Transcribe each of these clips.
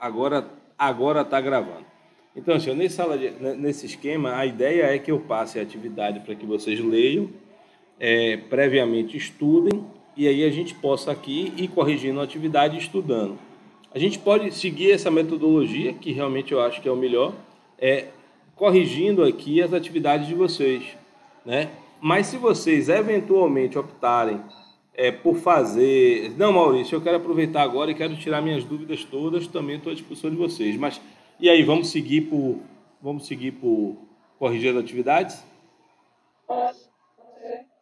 Agora está gravando. Então, assim, nesse esquema, a ideia é que eu passe a atividade para que vocês leiam, previamente estudem, e aí a gente possa aqui ir corrigindo a atividade e estudando. A gente pode seguir essa metodologia, que realmente eu acho que é o melhor, corrigindo aqui as atividades de vocês, né? Mas se vocês eventualmente optarem por fazer... Não, Maurício, eu quero aproveitar agora e quero tirar minhas dúvidas todas, também estou à disposição de vocês. Mas, e aí, vamos seguir por corrigir as atividades?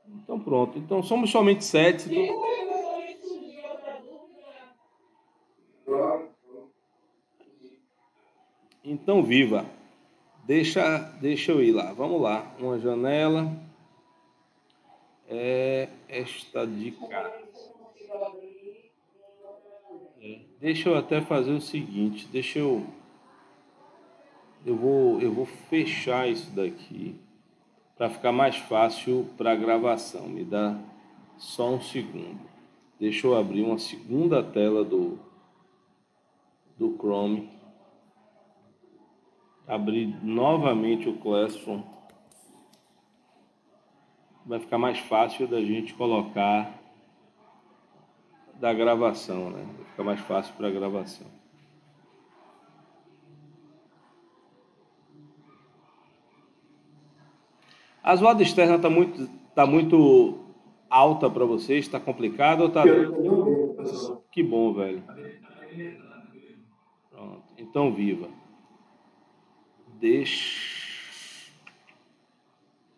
Então pronto. Então somos somente 7. Então viva. Deixa eu ir lá. Vamos lá. Uma janela. Esta de cá. Deixa eu até fazer o seguinte. Eu vou fechar isso daqui para ficar mais fácil para a gravação. Me dá só um segundo. Deixa eu abrir uma segunda tela do Chrome. Abrir novamente o Classroom. Vai ficar mais fácil da gente colocar da gravação, né? Vai ficar mais fácil para a gravação. A zoada externa está muito alta para vocês? Está complicado ou está... Que bom, velho. Pronto. Então, viva.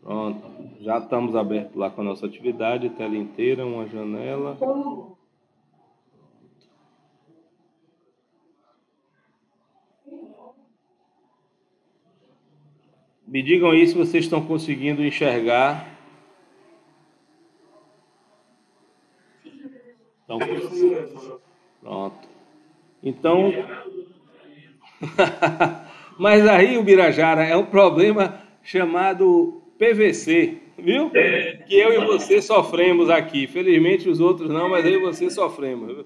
Pronto. Já estamos abertos lá com a nossa atividade. Tela inteira, uma janela. Me digam aí se vocês estão conseguindo enxergar. Pronto. Então... Mas aí, o Birajara, é um problema chamado PVC, viu? Que eu e você sofremos aqui. Felizmente os outros não, mas eu e você sofremos.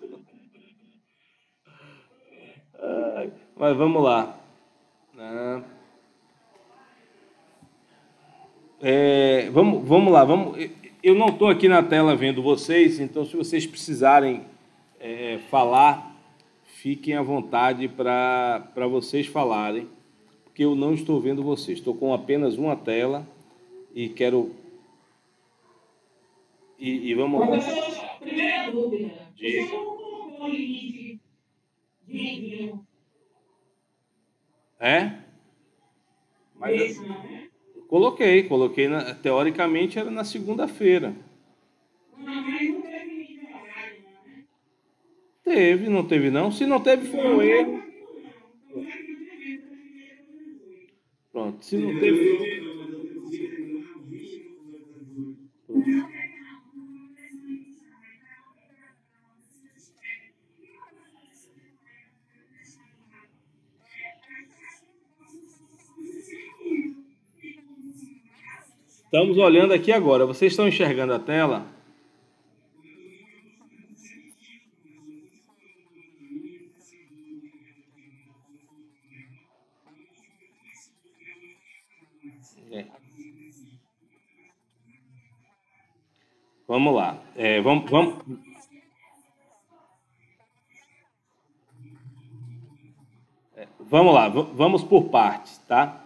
Mas vamos lá. Vamos lá. Eu não estou aqui na tela vendo vocês, então se vocês precisarem falar, fiquem à vontade para vocês falarem, porque eu não estou vendo vocês. Estou com apenas uma tela e quero... E vamos lá. Professor, primeira dúvida. Diga. Mas coloquei teoricamente era na segunda-feira. Teve, não teve não? Se não teve, foi um erro. Pronto, se não teve... Estamos olhando aqui agora. Vocês estão enxergando a tela? Vamos lá. Vamos lá. Vamos por partes, tá?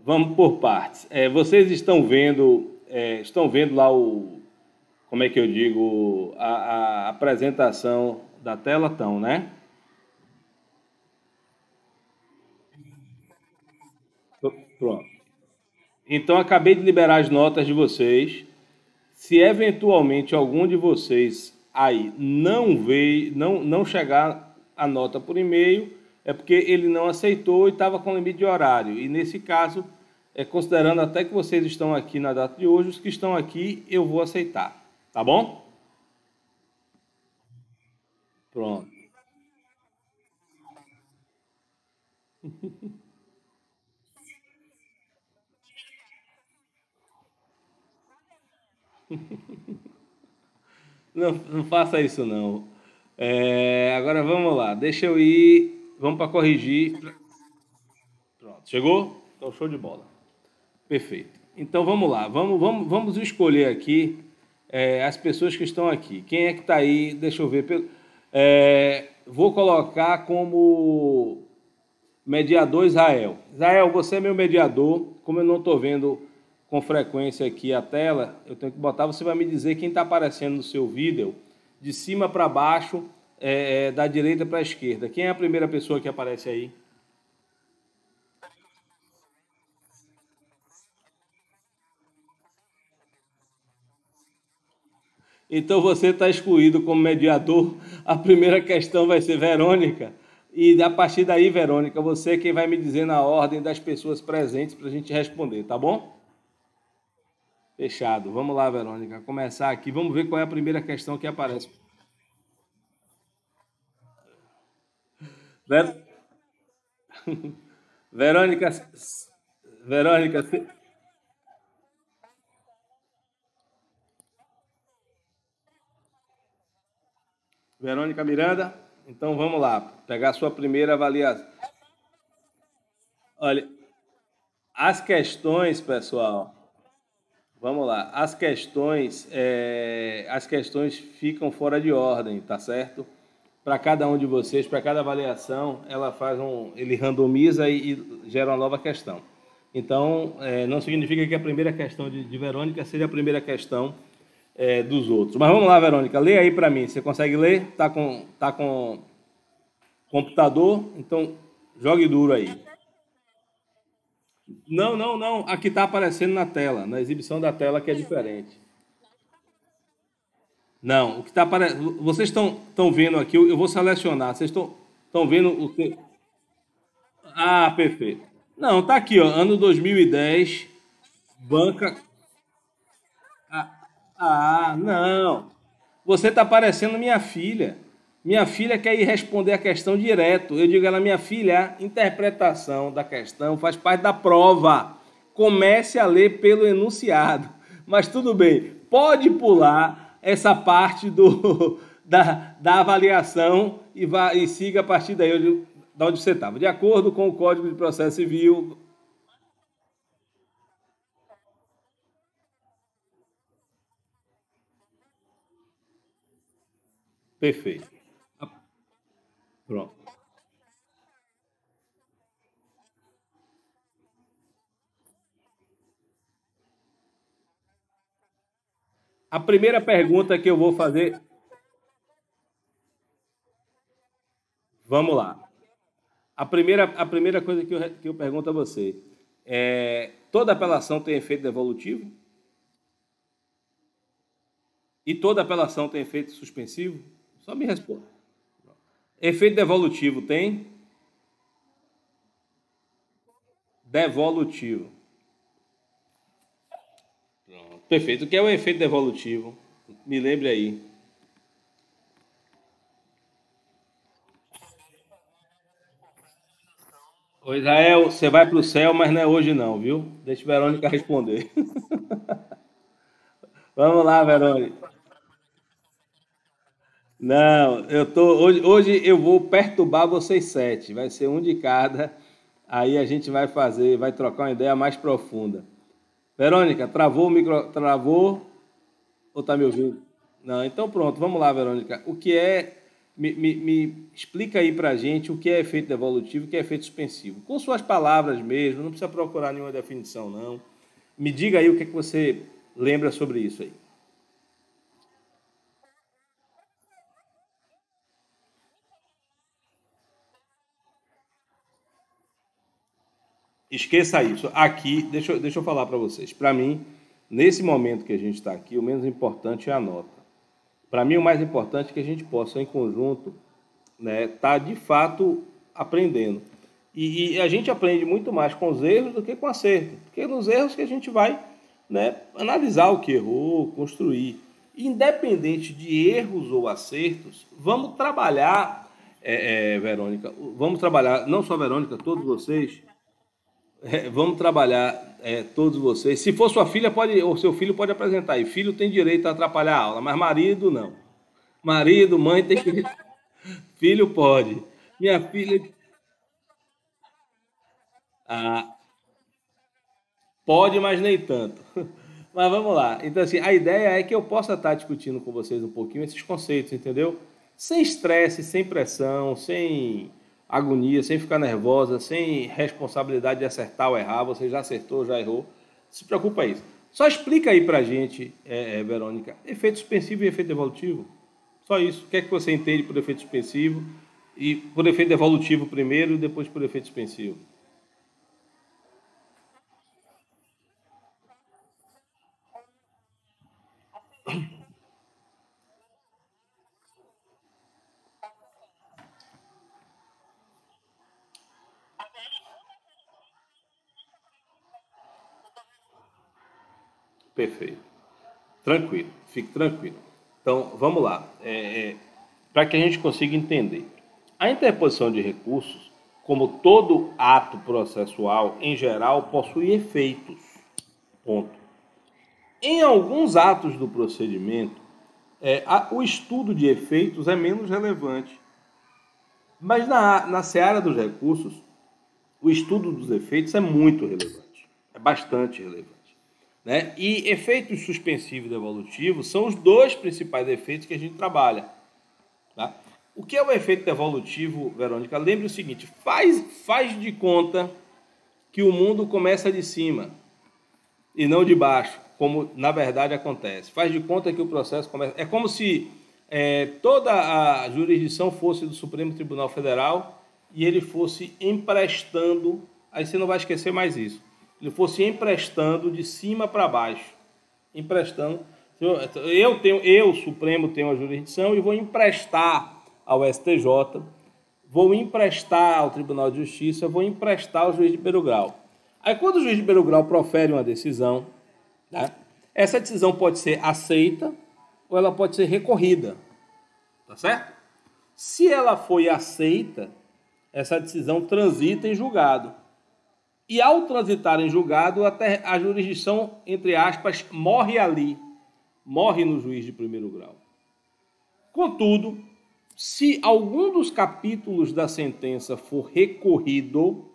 Vamos por partes. Vocês estão vendo lá como é que eu digo, a apresentação da tela, estão, né? Pronto. Então, acabei de liberar as notas de vocês. Se eventualmente algum de vocês aí não chegar a nota por e-mail, é porque ele não aceitou e estava com limite de horário. E nesse caso, considerando até que vocês estão aqui na data de hoje, os que estão aqui eu vou aceitar. Tá bom? Pronto. Não faça isso não. Agora vamos lá, deixa eu ir. Vamos para corrigir. Pronto, chegou? Então, show de bola. Perfeito. Então vamos lá, vamos escolher aqui as pessoas que estão aqui. Quem é que está aí? Deixa eu ver. Vou colocar como mediador Israel. Israel, você é meu mediador. Como eu não estou vendo com frequência aqui a tela, eu tenho que botar. Você vai me dizer quem está aparecendo no seu vídeo, de cima para baixo, da direita para a esquerda. Quem é a primeira pessoa que aparece aí? Então você está excluído como mediador. A primeira questão vai ser Verônica. E a partir daí, Verônica, você é quem vai me dizer na ordem das pessoas presentes para a gente responder, tá bom? Fechado. Vamos lá, Verônica. Começar aqui. Vamos ver qual é a primeira questão que aparece. Ver- Verônica, Verônica, Verônica Miranda. Então vamos lá, pegar a sua primeira avaliação. Olha, as questões, pessoal. Vamos lá. As questões ficam fora de ordem, tá certo? Para cada um de vocês, para cada avaliação, ele randomiza e gera uma nova questão. Então, não significa que a primeira questão de Verônica seja a primeira questão dos outros. Mas vamos lá, Verônica, lê aí para mim. Você consegue ler? Tá com computador? Então, jogue duro aí. Não, não, não. Aqui está aparecendo na tela, na exibição da tela que é diferente. Não, o que está aparecendo. Vocês estão vendo aqui, eu vou selecionar. Vocês estão vendo o que. Ah, perfeito. Não, tá aqui, ó. Ano 2010, banca. Não. Você está parecendo minha filha. Minha filha quer ir responder a questão direto. Eu digo a ela, minha filha, a interpretação da questão faz parte da prova. Comece a ler pelo enunciado. Mas tudo bem, pode pular essa parte da avaliação e siga a partir daí da onde você estava. De acordo com o Código de Processo Civil, perfeito. Pronto. A primeira pergunta que eu vou fazer, vamos lá. A primeira coisa que eu pergunto a você toda apelação tem efeito devolutivo? E toda apelação tem efeito suspensivo? Só me responda. Efeito devolutivo tem? Devolutivo. Perfeito. O que é o efeito devolutivo? Me lembre aí. Ô Israel, você vai para o céu, mas não é hoje não, viu? Deixa a Verônica responder. Vamos lá, Verônica. Não, hoje eu vou perturbar vocês sete. Vai ser um de cada. Aí a gente vai trocar uma ideia mais profunda. Verônica, travou o micro, travou ou tá me ouvindo? Não, então pronto, vamos lá, Verônica. O que é, me explica aí pra gente o que é efeito devolutivo e o que é efeito suspensivo. Com suas palavras mesmo, não precisa procurar nenhuma definição, não. Me diga aí o que é que você lembra sobre isso aí. Esqueça isso. Aqui, deixa eu falar para vocês. Para mim, nesse momento que a gente está aqui, o menos importante é a nota. Para mim, o mais importante é que a gente possa, em conjunto, né, tá de fato aprendendo. E a gente aprende muito mais com os erros do que com acerto. Porque é nos erros que a gente vai, né, analisar o que errou, construir. Independente de erros ou acertos, vamos trabalhar, Verônica, vamos trabalhar, não só a Verônica, todos vocês, vamos trabalhar todos vocês. Se for sua filha, pode, ou seu filho pode apresentar. E filho tem direito a atrapalhar a aula, mas marido não. Marido, mãe tem que. Filho pode. Minha filha. Ah, pode, mas nem tanto. Mas vamos lá. Então, assim, a ideia é que eu possa estar discutindo com vocês um pouquinho esses conceitos, entendeu? Sem estresse, sem pressão, sem agonia, sem ficar nervosa, sem responsabilidade de acertar ou errar. Você já acertou, já errou. Não se preocupa isso. Só explica aí pra gente, Verônica, efeito suspensivo e efeito evolutivo. Só isso. O que é que você entende por efeito suspensivo e por efeito evolutivo primeiro e depois por efeito suspensivo? Perfeito. Tranquilo, fique tranquilo. Então, vamos lá. Para que a gente consiga entender. A interposição de recursos, como todo ato processual, em geral, possui efeitos. Ponto. Em alguns atos do procedimento, o estudo de efeitos é menos relevante. Mas na seara dos recursos, o estudo dos efeitos é muito relevante. É bastante relevante. Né? E efeitos suspensivos e devolutivos são os dois principais efeitos que a gente trabalha. Tá? O que é o efeito devolutivo, Verônica? Lembre o seguinte, faz de conta que o mundo começa de cima e não de baixo, como na verdade acontece. Faz de conta que o processo começa... É como se toda a jurisdição fosse do Supremo Tribunal Federal e ele fosse emprestando, aí você não vai esquecer mais isso, ele fosse emprestando de cima para baixo. Emprestando. Eu, Supremo, tenho a jurisdição e vou emprestar ao STJ, vou emprestar ao Tribunal de Justiça, vou emprestar ao juiz de primeiro grau. Aí, quando o juiz de primeiro grau profere uma decisão, né, essa decisão pode ser aceita ou ela pode ser recorrida. Tá certo? Se ela foi aceita, essa decisão transita em julgado. E ao transitar em julgado, até a jurisdição, entre aspas, morre ali, morre no juiz de primeiro grau. Contudo, se algum dos capítulos da sentença for recorrido,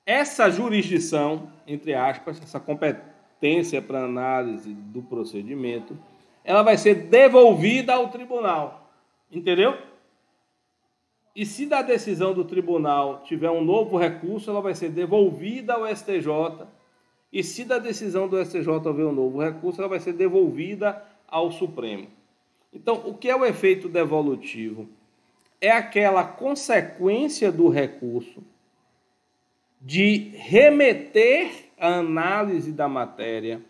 essa jurisdição, entre aspas, essa competência para análise do procedimento, ela vai ser devolvida ao tribunal. Entendeu? E se da decisão do tribunal tiver um novo recurso, ela vai ser devolvida ao STJ. E se da decisão do STJ houver um novo recurso, ela vai ser devolvida ao Supremo. Então, o que é o efeito devolutivo? É aquela consequência do recurso de remeter a análise da matéria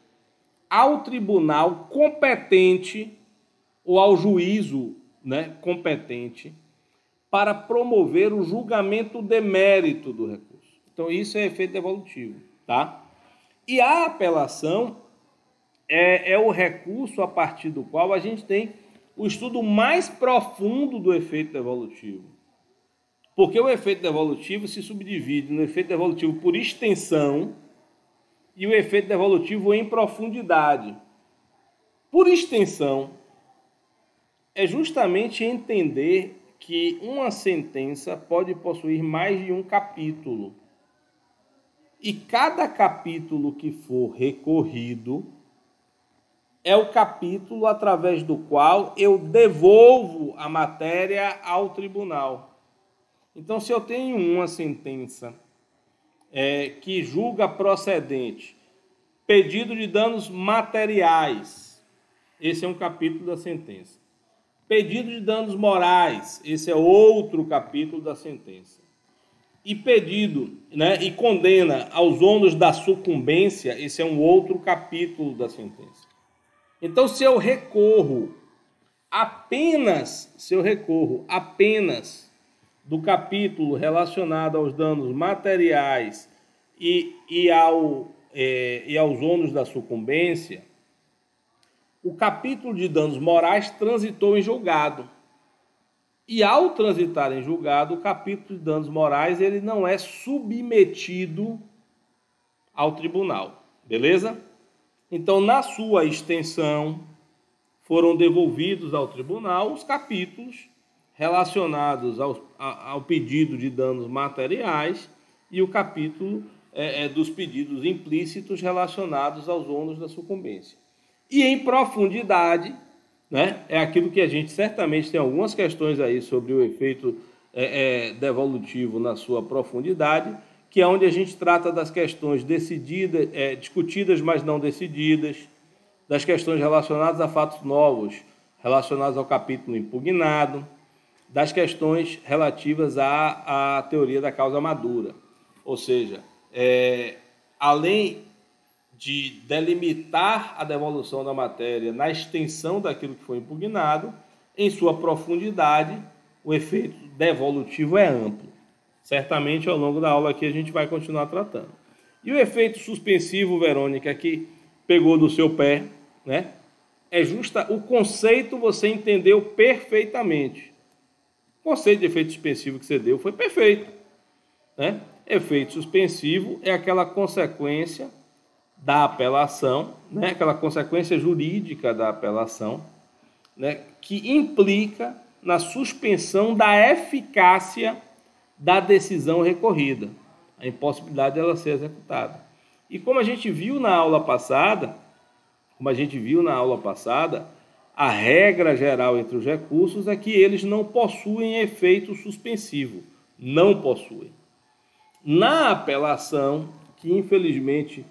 ao tribunal competente ou ao juízo, né, competente para promover o julgamento de mérito do recurso. Então, isso é efeito devolutivo, tá? E a apelação é o recurso a partir do qual a gente tem o estudo mais profundo do efeito devolutivo. Porque o efeito devolutivo se subdivide no efeito devolutivo por extensão e o efeito devolutivo em profundidade. Por extensão, é justamente entender que uma sentença pode possuir mais de um capítulo. E cada capítulo que for recorrido é o capítulo através do qual eu devolvo a matéria ao tribunal. Então, se eu tenho uma sentença que julga procedente pedido de danos materiais, esse é um capítulo da sentença. Pedido de danos morais, esse é outro capítulo da sentença. E pedido, né, e condena aos ônus da sucumbência, esse é um outro capítulo da sentença. Então, se eu recorro apenas do capítulo relacionado aos danos materiais e aos ônus da sucumbência, o capítulo de danos morais transitou em julgado. E ao transitar em julgado, o capítulo de danos morais ele não é submetido ao tribunal. Beleza? Então, na sua extensão, foram devolvidos ao tribunal os capítulos relacionados ao pedido de danos materiais e o capítulo dos pedidos implícitos relacionados aos ônus da sucumbência. E em profundidade, né, é aquilo que a gente certamente tem algumas questões aí sobre o efeito devolutivo na sua profundidade, que é onde a gente trata das questões decididas, discutidas, mas não decididas, das questões relacionadas a fatos novos, relacionados ao capítulo impugnado, das questões relativas à teoria da causa madura. Ou seja, além de delimitar a devolução da matéria na extensão daquilo que foi impugnado, em sua profundidade, o efeito devolutivo é amplo. Certamente, ao longo da aula aqui, a gente vai continuar tratando. E o efeito suspensivo, Verônica, que pegou no seu pé, né? O conceito você entendeu perfeitamente. O conceito de efeito suspensivo que você deu foi perfeito, né? Efeito suspensivo é aquela consequência da apelação, né? Aquela consequência jurídica da apelação, né? Que implica na suspensão da eficácia da decisão recorrida, a impossibilidade dela ser executada. E como a gente viu na aula passada, a regra geral entre os recursos é que eles não possuem efeito suspensivo. Não possuem. Na apelação, que infelizmente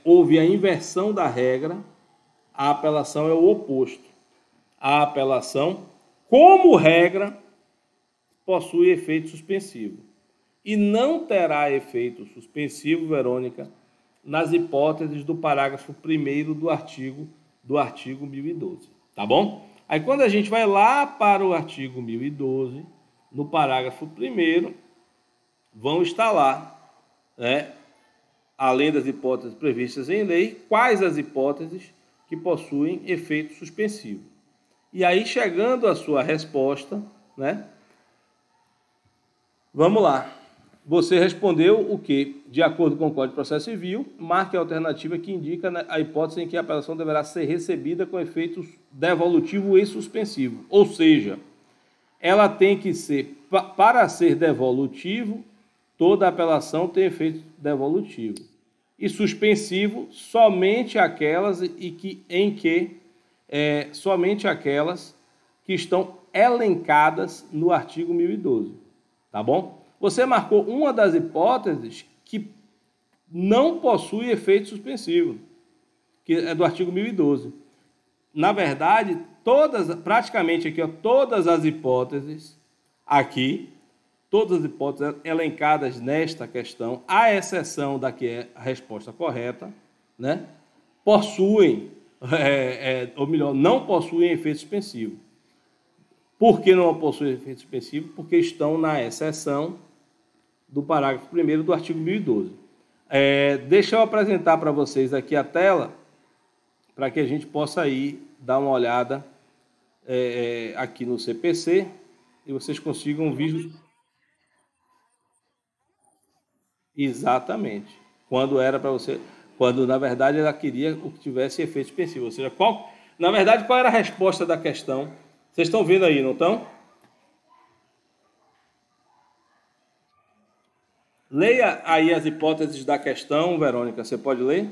houve a inversão da regra, a apelação é o oposto. A apelação, como regra, possui efeito suspensivo. E não terá efeito suspensivo, Verônica, nas hipóteses do parágrafo 1º do artigo 1012. Tá bom? Aí quando a gente vai lá para o artigo 1012, no parágrafo 1º, vão estar lá, né, além das hipóteses previstas em lei, quais as hipóteses que possuem efeito suspensivo. E aí, chegando à sua resposta, né, vamos lá. Você respondeu o quê? De acordo com o Código de Processo Civil, marque a alternativa que indica a hipótese em que a apelação deverá ser recebida com efeito devolutivo e suspensivo. Ou seja, ela tem que ser, para ser devolutivo, toda apelação tem efeito devolutivo. E suspensivo, somente aquelas somente aquelas que estão elencadas no artigo 1012. Tá bom? Você marcou uma das hipóteses que não possui efeito suspensivo, que é do artigo 1012. Na verdade, praticamente aqui, todas as hipóteses elencadas nesta questão, à exceção da que é a resposta correta, né, possuem, ou melhor, não possuem efeito suspensivo. Por que não possuem efeito suspensivo? Porque estão na exceção do parágrafo 1º do artigo 1012. Deixa eu apresentar para vocês aqui a tela, para que a gente possa ir dar uma olhada aqui no CPC e vocês consigam vir. Exatamente. Quando na verdade ela queria o que tivesse efeito suspensivo. Ou seja, qual era a resposta da questão? Vocês estão vendo aí, não estão? Leia aí as hipóteses da questão, Verônica. Você pode ler?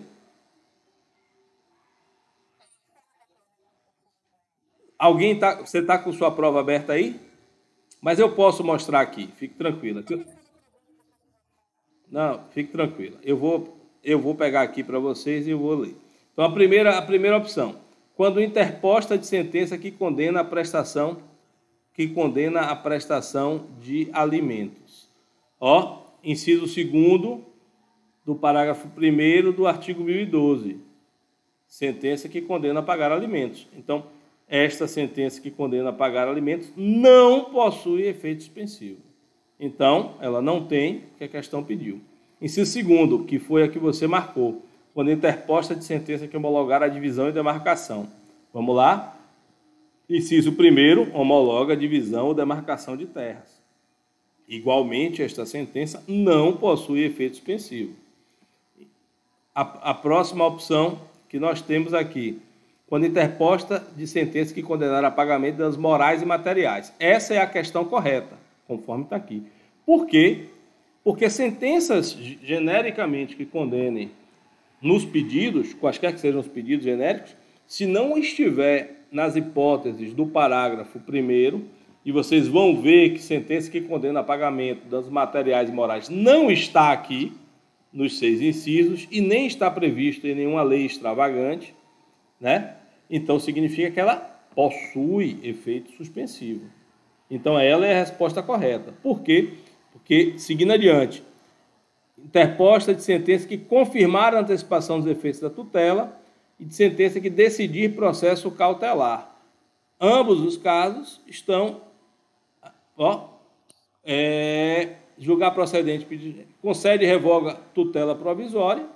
Você está com sua prova aberta aí? Mas eu posso mostrar aqui. Fique tranquila. Não, fique tranquila. Eu vou pegar aqui para vocês e eu vou ler. Então, a primeira opção. Quando interposta de sentença que condena a prestação de alimentos. Inciso 2º do parágrafo 1º do artigo 1012. Sentença que condena a pagar alimentos. Então, esta sentença que condena a pagar alimentos não possui efeito suspensivo. Então, ela não tem o que a questão pediu. Inciso 2º, que foi a que você marcou, quando interposta de sentença que homologar a divisão e demarcação. Vamos lá? Inciso 1º, homologa a divisão ou demarcação de terras. Igualmente, esta sentença não possui efeito suspensivo. A próxima opção que nós temos aqui, quando interposta de sentença que condenar a pagamento de danos morais e materiais. Essa é a questão correta, conforme está aqui. Por quê? Porque sentenças genericamente que condenem nos pedidos, quaisquer que sejam os pedidos genéricos, se não estiver nas hipóteses do parágrafo 1º, e vocês vão ver que sentença que condena a pagamento de danos materiais e morais não está aqui, nos 6 incisos, e nem está previsto em nenhuma lei extravagante, né? Então significa que ela possui efeito suspensivo. Então ela é a resposta correta. Por quê? Porque, seguindo adiante, interposta de sentença que confirmar a antecipação dos efeitos da tutela e de sentença que decidir processo cautelar. Ambos os casos estão, julgar procedente, concede e revoga tutela provisória,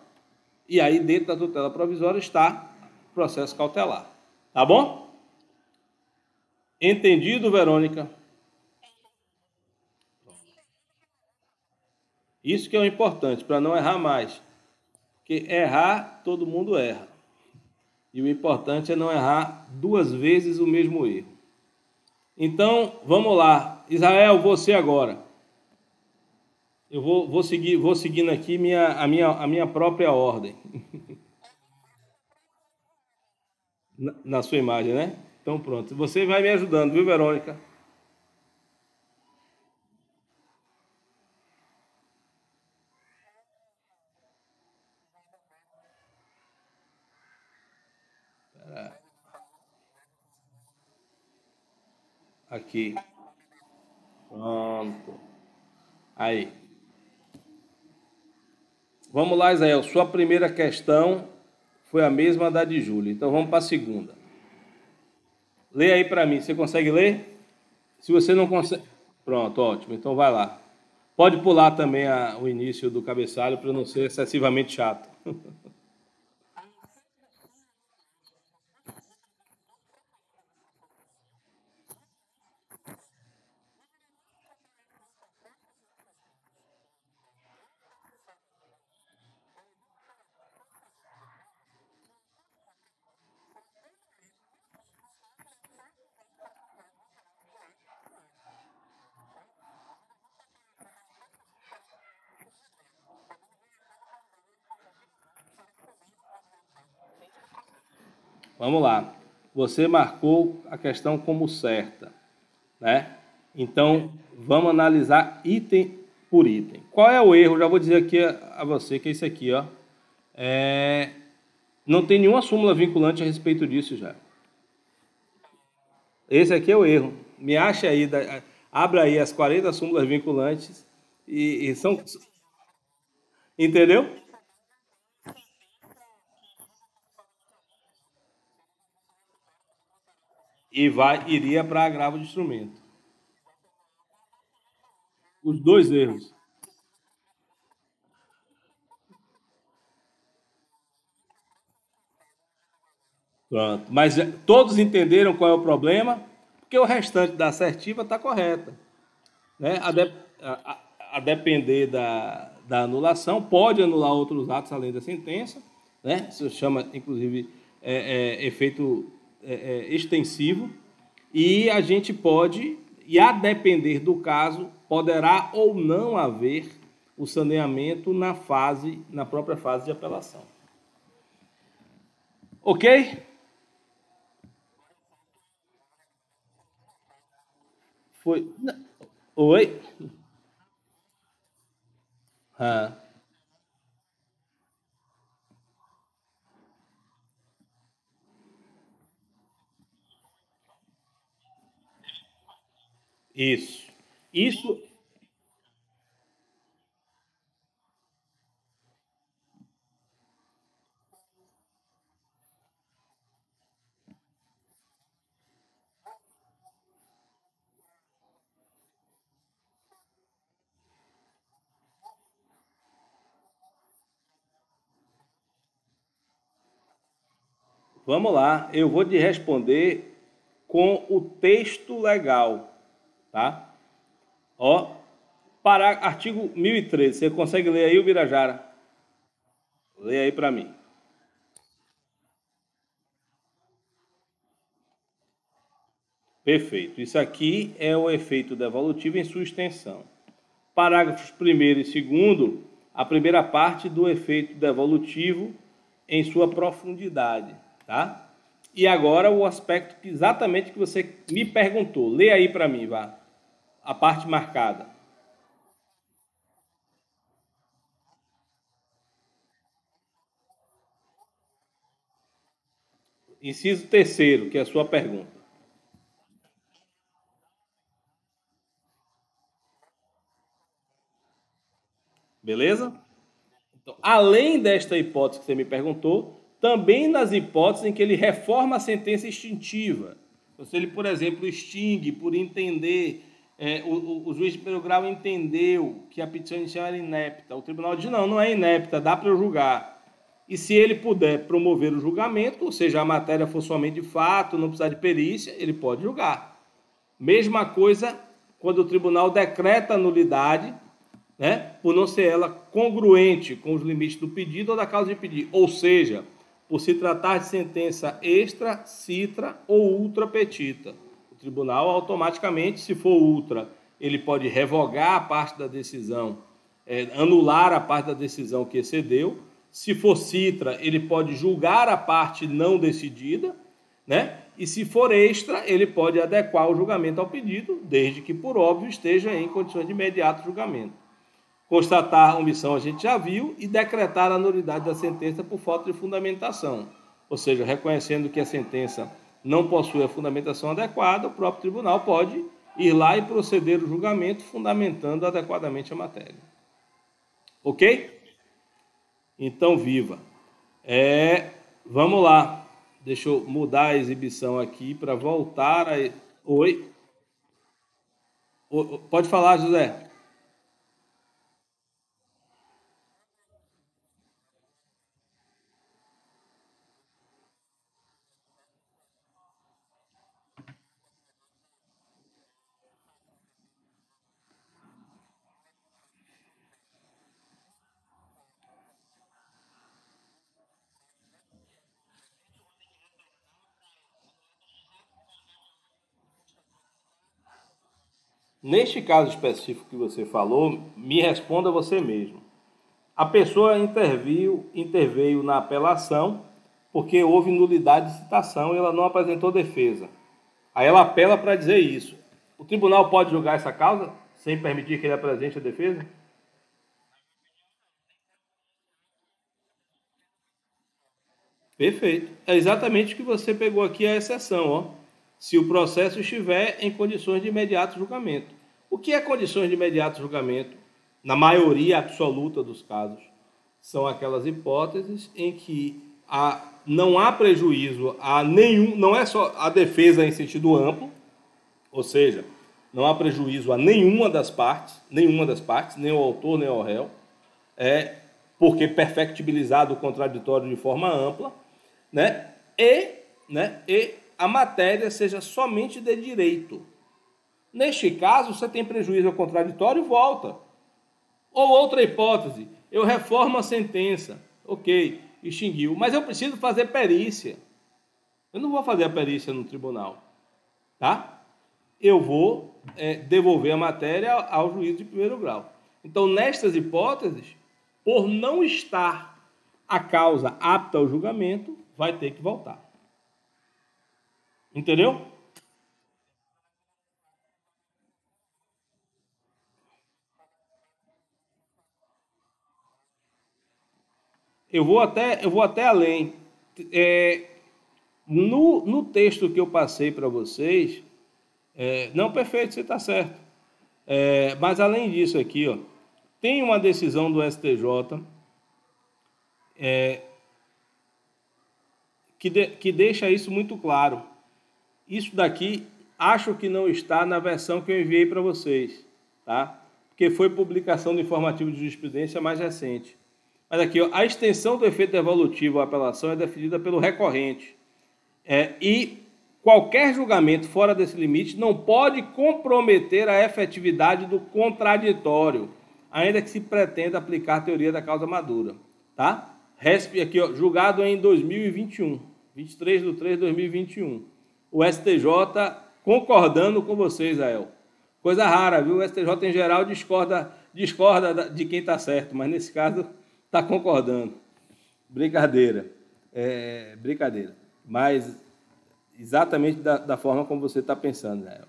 e aí dentro da tutela provisória está processo cautelar. Tá bom? Entendido, Verônica? Isso que é o importante, para não errar mais. Porque errar, todo mundo erra. E o importante é não errar 2 vezes o mesmo erro. Então, vamos lá. Israel, você agora. Eu vou seguindo aqui a minha própria ordem. Na sua imagem, né? Então, pronto. Você vai me ajudando, viu, Verônica? Aqui. Pronto. Aí. Vamos lá, Israel. Sua primeira questão foi a mesma da de Júlia. Então, vamos para a segunda. Lê aí para mim. Você consegue ler? Se você não consegue... Pronto, ótimo. Então, vai lá. Pode pular também o início do cabeçalho para não ser excessivamente chato. Vamos lá. Você marcou a questão como certa, né? Então, vamos analisar item por item. Qual é o erro? Já vou dizer aqui a você que é esse aqui, ó. Não tem nenhuma súmula vinculante a respeito disso já. Esse aqui é o erro. Me acha aí, abra aí as 40 súmulas vinculantes e são... Entendeu? E iria para agravo de instrumento. Os 2 erros. Pronto. Mas todos entenderam qual é o problema? Porque o restante da assertiva está correta. Né? A depender da anulação, pode anular outros atos além da sentença. Né? Isso chama, inclusive, efeito extensivo. E a gente pode, e a depender do caso, poderá ou não haver o saneamento na própria fase de apelação. Ok? Foi. Oi? Ah, isso. Isso, vamos lá. Eu vou te responder com o texto legal, tá? Ó, artigo 1013. Você consegue ler aí, o Birajara? Lê aí para mim. Perfeito. Isso aqui é o efeito devolutivo em sua extensão. Parágrafos 1º e 2º, a primeira parte do efeito devolutivo em sua profundidade, tá? E agora o aspecto exatamente que você me perguntou. Lê aí para mim, vá. A parte marcada. Inciso 3º, que é a sua pergunta. Beleza? Então, além desta hipótese que você me perguntou, também nas hipóteses em que ele reforma a sentença extintiva. Então, se ele, por exemplo, extingue por entender, o juiz de primeiro grau entendeu que a petição inicial era inepta, o tribunal diz, não é inepta, dá para eu julgar. E se ele puder promover o julgamento, ou seja, a matéria for somente de fato, não precisar de perícia, ele pode julgar. Mesma coisa quando o tribunal decreta a nulidade, né, por não ser ela congruente com os limites do pedido ou da causa de pedir. Ou seja, por se tratar de sentença extra, citra ou ultra petita. O tribunal automaticamente, se for ultra, ele pode revogar a parte da decisão, anular a parte da decisão que excedeu. Se for citra, ele pode julgar a parte não decidida, né? E se for extra, ele pode adequar o julgamento ao pedido, desde que, por óbvio, esteja em condições de imediato julgamento. Constatar a omissão a gente já viu e decretar a nulidade da sentença por falta de fundamentação. Ou seja, reconhecendo que a sentença não possui a fundamentação adequada, o próprio tribunal pode ir lá e proceder o julgamento fundamentando adequadamente a matéria. Ok? Então, viva. Vamos lá. Deixa eu mudar a exibição aqui para voltar a... Oi? Pode falar, José. Neste caso específico que você falou, me responda você mesmo. A pessoa interveio na apelação porque houve nulidade de citação e ela não apresentou defesa. Aí ela apela para dizer isso. O tribunal pode julgar essa causa sem permitir que ele apresente a defesa? Perfeito. É exatamente o que você pegou aqui a exceção, ó. Se o processo estiver em condições de imediato julgamento. O que é condições de imediato julgamento? Na maioria absoluta dos casos, são aquelas hipóteses em que não há prejuízo a nenhum, não é só a defesa em sentido amplo, ou seja, não há prejuízo a nenhuma das partes, nem o autor, nem o réu, porque perfectibilizado o contraditório de forma ampla, né? E a matéria seja somente de direito. Neste caso, você tem prejuízo ao contraditório, volta. Ou outra hipótese, eu reformo a sentença, ok, extinguiu, mas eu preciso fazer perícia. Eu não vou fazer a perícia no tribunal, tá? Eu vou devolver a matéria ao juiz de primeiro grau. Então, nestas hipóteses, por não estar a causa apta ao julgamento, vai ter que voltar. Entendeu? Eu vou até além. No texto que eu passei para vocês, não, perfeito, você está certo. Mas além disso aqui, ó, tem uma decisão do STJ que deixa isso muito claro. Isso daqui, acho que não está na versão que eu enviei para vocês, tá? Porque foi publicação do informativo de jurisprudência mais recente. Mas aqui, ó, a extensão do efeito devolutivo à apelação é definida pelo recorrente. E qualquer julgamento fora desse limite não pode comprometer a efetividade do contraditório, ainda que se pretenda aplicar a teoria da causa madura. Tá? RESP aqui, ó, julgado em 2021, 23 de 3 de 2021. O STJ concordando com você, Israel. Coisa rara, viu? O STJ em geral discorda de quem está certo, mas nesse caso está concordando. Brincadeira. Brincadeira. Mas exatamente da forma como você está pensando, Israel.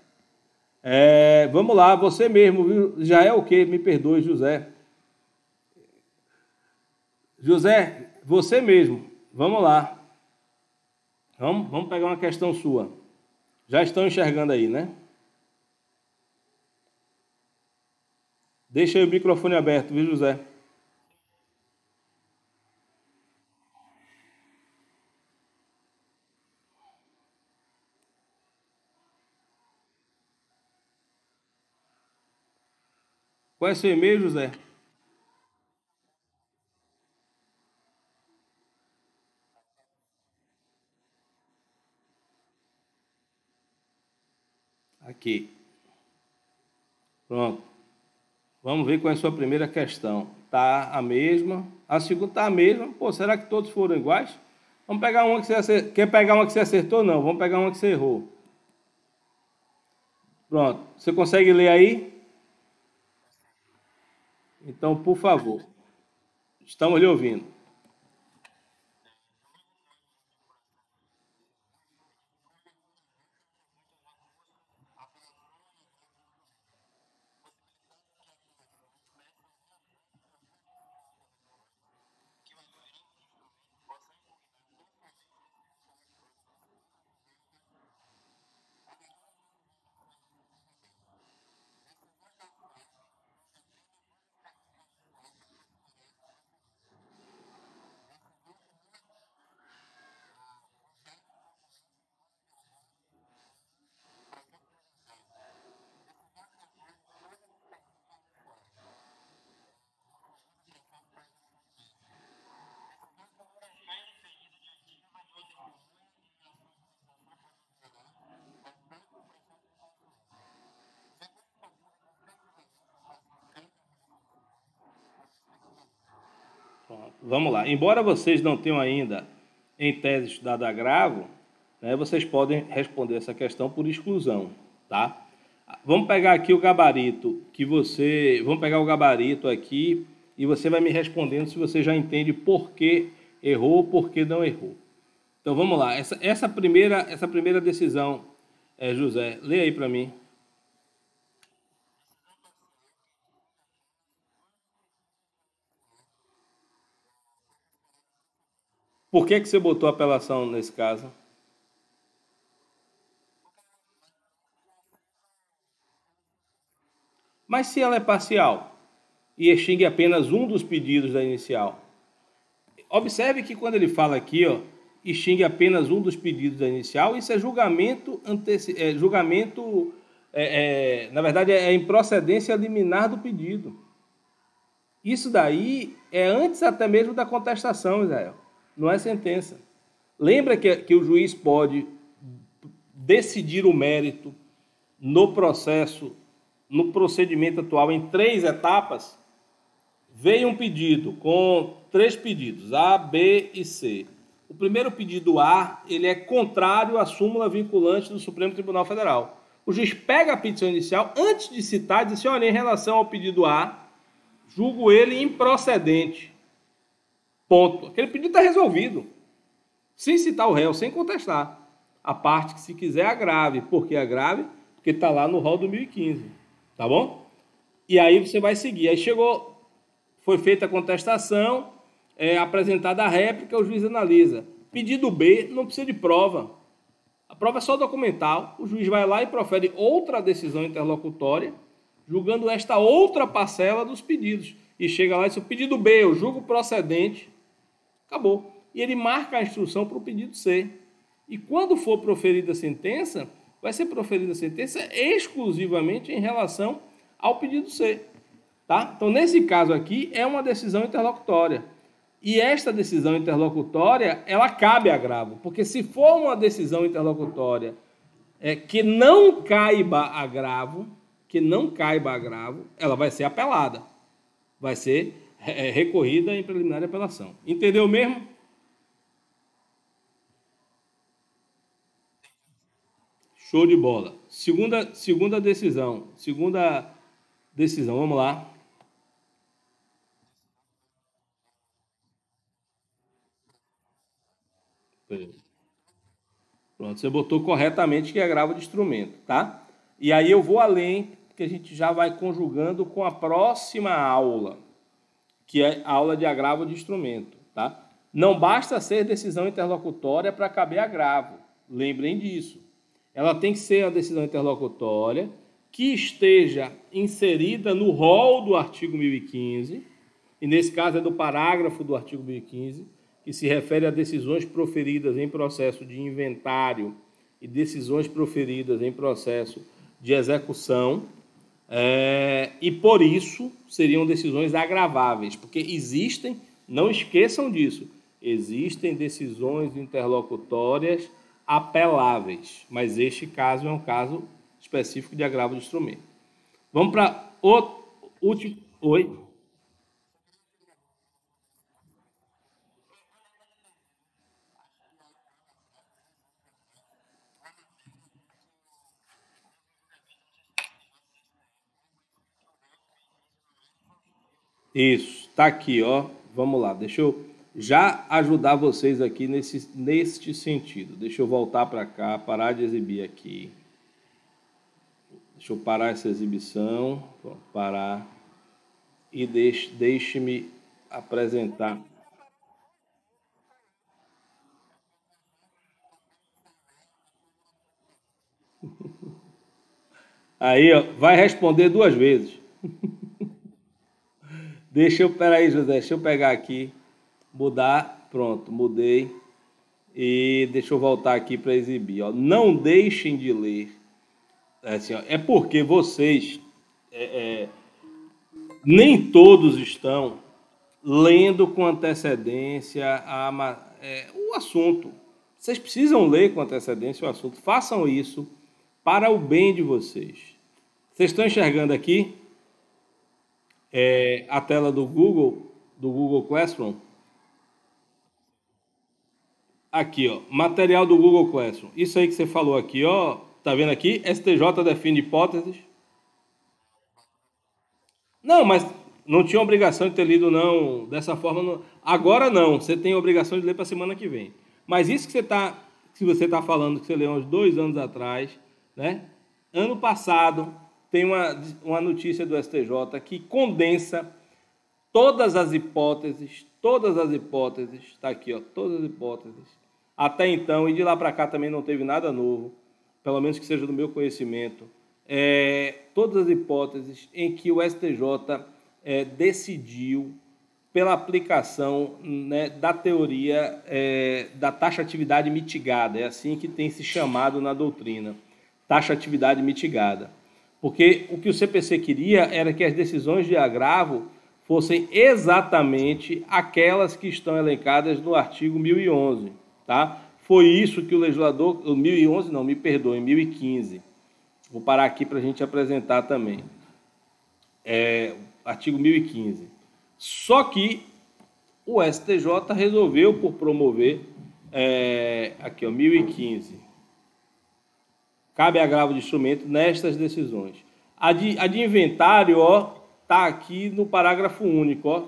Vamos lá, você mesmo, viu? Já é o quê? Me perdoe, José. José, você mesmo. Vamos lá. Vamos pegar uma questão sua. Já estão enxergando aí, né? Deixa aí o microfone aberto, viu, José? Qual é seu e-mail, José? Aqui. Pronto. Vamos ver qual é a sua primeira questão. Tá a mesma. A segunda tá a mesma. Pô, será que todos foram iguais? Vamos pegar uma que você acertou. Quer pegar uma que você acertou? Não. Vamos pegar uma que você errou. Pronto. Você consegue ler aí? Então, por favor. Estamos lhe ouvindo. Pronto. Vamos lá. Embora vocês não tenham ainda, em tese, estudado agravo, né, vocês podem responder essa questão por exclusão, tá? Vamos pegar aqui o gabarito Vamos pegar o gabarito aqui e você vai me respondendo se você já entende por que errou, por que não errou. Então vamos lá. Essa primeira decisão, José, lê aí para mim. Por que você botou apelação nesse caso? Mas se ela é parcial e extingue apenas um dos pedidos da inicial, observe que quando ele fala aqui, ó, extingue apenas um dos pedidos da inicial, isso é na verdade, é improcedência liminar do pedido. Isso daí é antes até mesmo da contestação, Israel. Não é sentença. Lembra que o juiz pode decidir o mérito no processo, no procedimento atual, em 3 etapas? Veio um pedido com 3 pedidos, A, B e C. O primeiro pedido A, ele é contrário à súmula vinculante do Supremo Tribunal Federal. O juiz pega a petição inicial, antes de citar, diz assim, olha, em relação ao pedido A, julgo ele improcedente. Ponto. Aquele pedido está resolvido. Sem citar o réu, sem contestar. A parte que, se quiser, agrave. Por que agrave? Porque está lá no rol 2015. Tá bom? E aí você vai seguir. Aí foi feita a contestação, apresentada a réplica, o juiz analisa. Pedido B não precisa de prova. A prova é só documental. O juiz vai lá e profere outra decisão interlocutória, julgando esta outra parcela dos pedidos. E chega lá e diz, o pedido B, eu julgo procedente. Acabou. E ele marca a instrução para o pedido C. E quando for proferida a sentença, vai ser proferida a sentença exclusivamente em relação ao pedido C. Tá? Então, nesse caso aqui, é uma decisão interlocutória. E esta decisão interlocutória, ela cabe agravo. Porque se for uma decisão interlocutória que não caiba agravo, ela vai ser apelada. Vai ser recorrida em preliminar de apelação. Entendeu mesmo? Show de bola. Segunda decisão. Segunda decisão, vamos lá. Pronto, você botou corretamente que é agravo de instrumento, tá? E aí eu vou além, porque a gente já vai conjugando com a próxima aula, que é a aula de agravo de instrumento, tá? Não basta ser decisão interlocutória para caber agravo. Lembrem disso. Ela tem que ser uma decisão interlocutória que esteja inserida no rol do artigo 1015, e nesse caso é do parágrafo do artigo 1015, que se refere a decisões proferidas em processo de inventário e decisões proferidas em processo de execução, e por isso seriam decisões agraváveis, porque existem, não esqueçam disso, existem decisões interlocutórias apeláveis, mas este caso é um caso específico de agravo de instrumento. Vamos para o último. Oi? Isso, tá aqui, ó. Vamos lá, deixa eu já ajudar vocês aqui neste sentido. Deixa eu voltar para cá, parar de exibir aqui. Deixa eu parar essa exibição, pronto, parar. E deixe-me apresentar. Aí, ó, vai responder duas vezes. Peraí, José, deixa eu pegar aqui, mudar, pronto, mudei. E deixa eu voltar aqui para exibir, ó. Não deixem de ler. Assim, ó, é porque vocês, nem todos estão lendo com antecedência o assunto. Vocês precisam ler com antecedência o assunto. Façam isso para o bem de vocês. Vocês estão enxergando aqui a tela do Google Classroom? Aqui, ó, material do Google Classroom. Isso aí que você falou aqui, ó, tá vendo aqui? STJ define hipóteses. Não, mas não tinha obrigação de ter lido, não, dessa forma. Não. Agora não, você tem a obrigação de ler para a semana que vem. Mas isso que você está falando, que você leu uns 2 anos atrás, né? Ano passado, tem uma notícia do STJ que condensa todas as hipóteses, está aqui, ó, todas as hipóteses, até então, e de lá para cá também não teve nada novo, pelo menos que seja do meu conhecimento, todas as hipóteses em que o STJ decidiu pela aplicação, né, da teoria da taxatividade mitigada, é assim que tem se chamado na doutrina, taxatividade mitigada. Porque o que o CPC queria era que as decisões de agravo fossem exatamente aquelas que estão elencadas no artigo 1011, tá? Foi isso que o legislador, 1011 não, me perdoe, 1015. Vou parar aqui para a gente apresentar também. Artigo 1015. Só que o STJ resolveu por promover, aqui, ó, 1015. Cabe agravo de instrumento nestas decisões. A de inventário, ó, está aqui no parágrafo único, ó,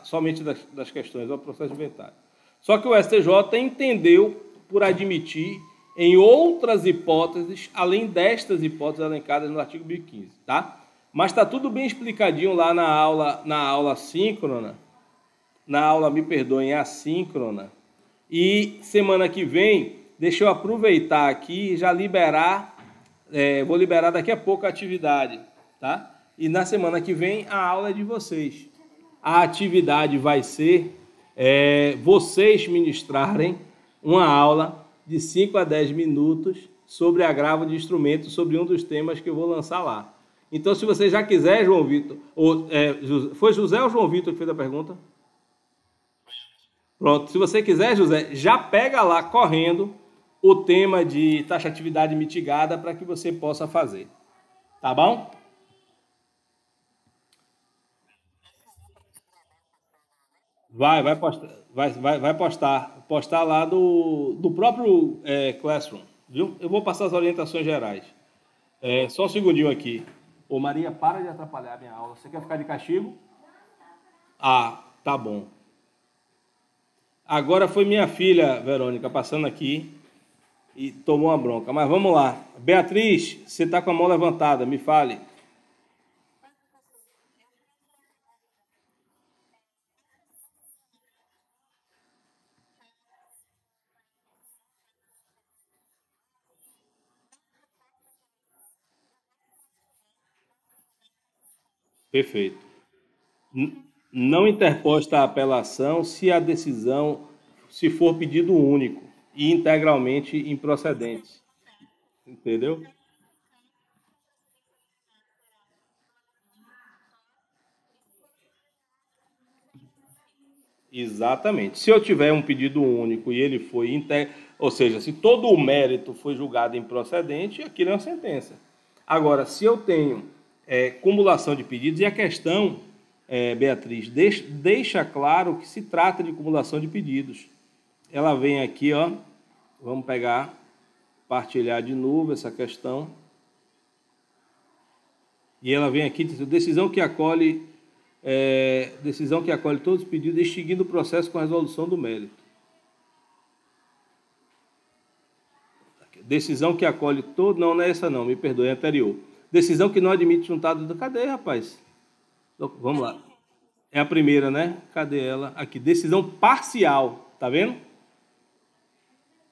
somente das questões, ó, processo de inventário. Só que o STJ entendeu por admitir em outras hipóteses, além destas hipóteses elencadas no artigo 1015, tá? Mas está tudo bem explicadinho lá na aula síncrona, na aula, me perdoem, assíncrona. E semana que vem, deixa eu aproveitar aqui e já liberar, vou liberar daqui a pouco a atividade, tá? E na semana que vem a aula é de vocês. A atividade vai ser vocês ministrarem uma aula de 5 a 10 minutos sobre agravo de instrumentos, sobre um dos temas que eu vou lançar lá. Então, se você já quiser, João Vitor, foi José ou João Vitor que fez a pergunta? Pronto, se você quiser, José, já pega lá correndo o tema de taxatividade mitigada para que você possa fazer. Tá bom? Vai postar lá do próprio Classroom. viu? Eu vou passar as orientações gerais. Só um segundinho aqui. Ô Maria, para de atrapalhar a minha aula. Você quer ficar de castigo? Ah, tá bom. Agora foi minha filha, Verônica, passando aqui e tomou uma bronca. Mas vamos lá. Beatriz, você está com a mão levantada, me fale. Perfeito. Não interposta a apelação se a decisão, se for pedido único e integralmente improcedente. Entendeu? Exatamente. Se eu tiver um pedido único e ele foi ou seja, se todo o mérito foi julgado improcedente, aquilo é uma sentença. Agora, se eu tenho cumulação de pedidos, e a questão, Beatriz, deixa claro que se trata de cumulação de pedidos. Ela vem aqui, ó, vamos pegar, partilhar de novo essa questão. E ela vem aqui, decisão que acolhe todos os pedidos, extinguindo o processo com a resolução do mérito. Decisão que acolhe todo... Não, não é essa não, me perdoe, é anterior. Decisão que não admite juntado da cadeia, rapaz. Vamos lá. É a primeira, né? Cadê ela? Aqui, decisão parcial, tá vendo?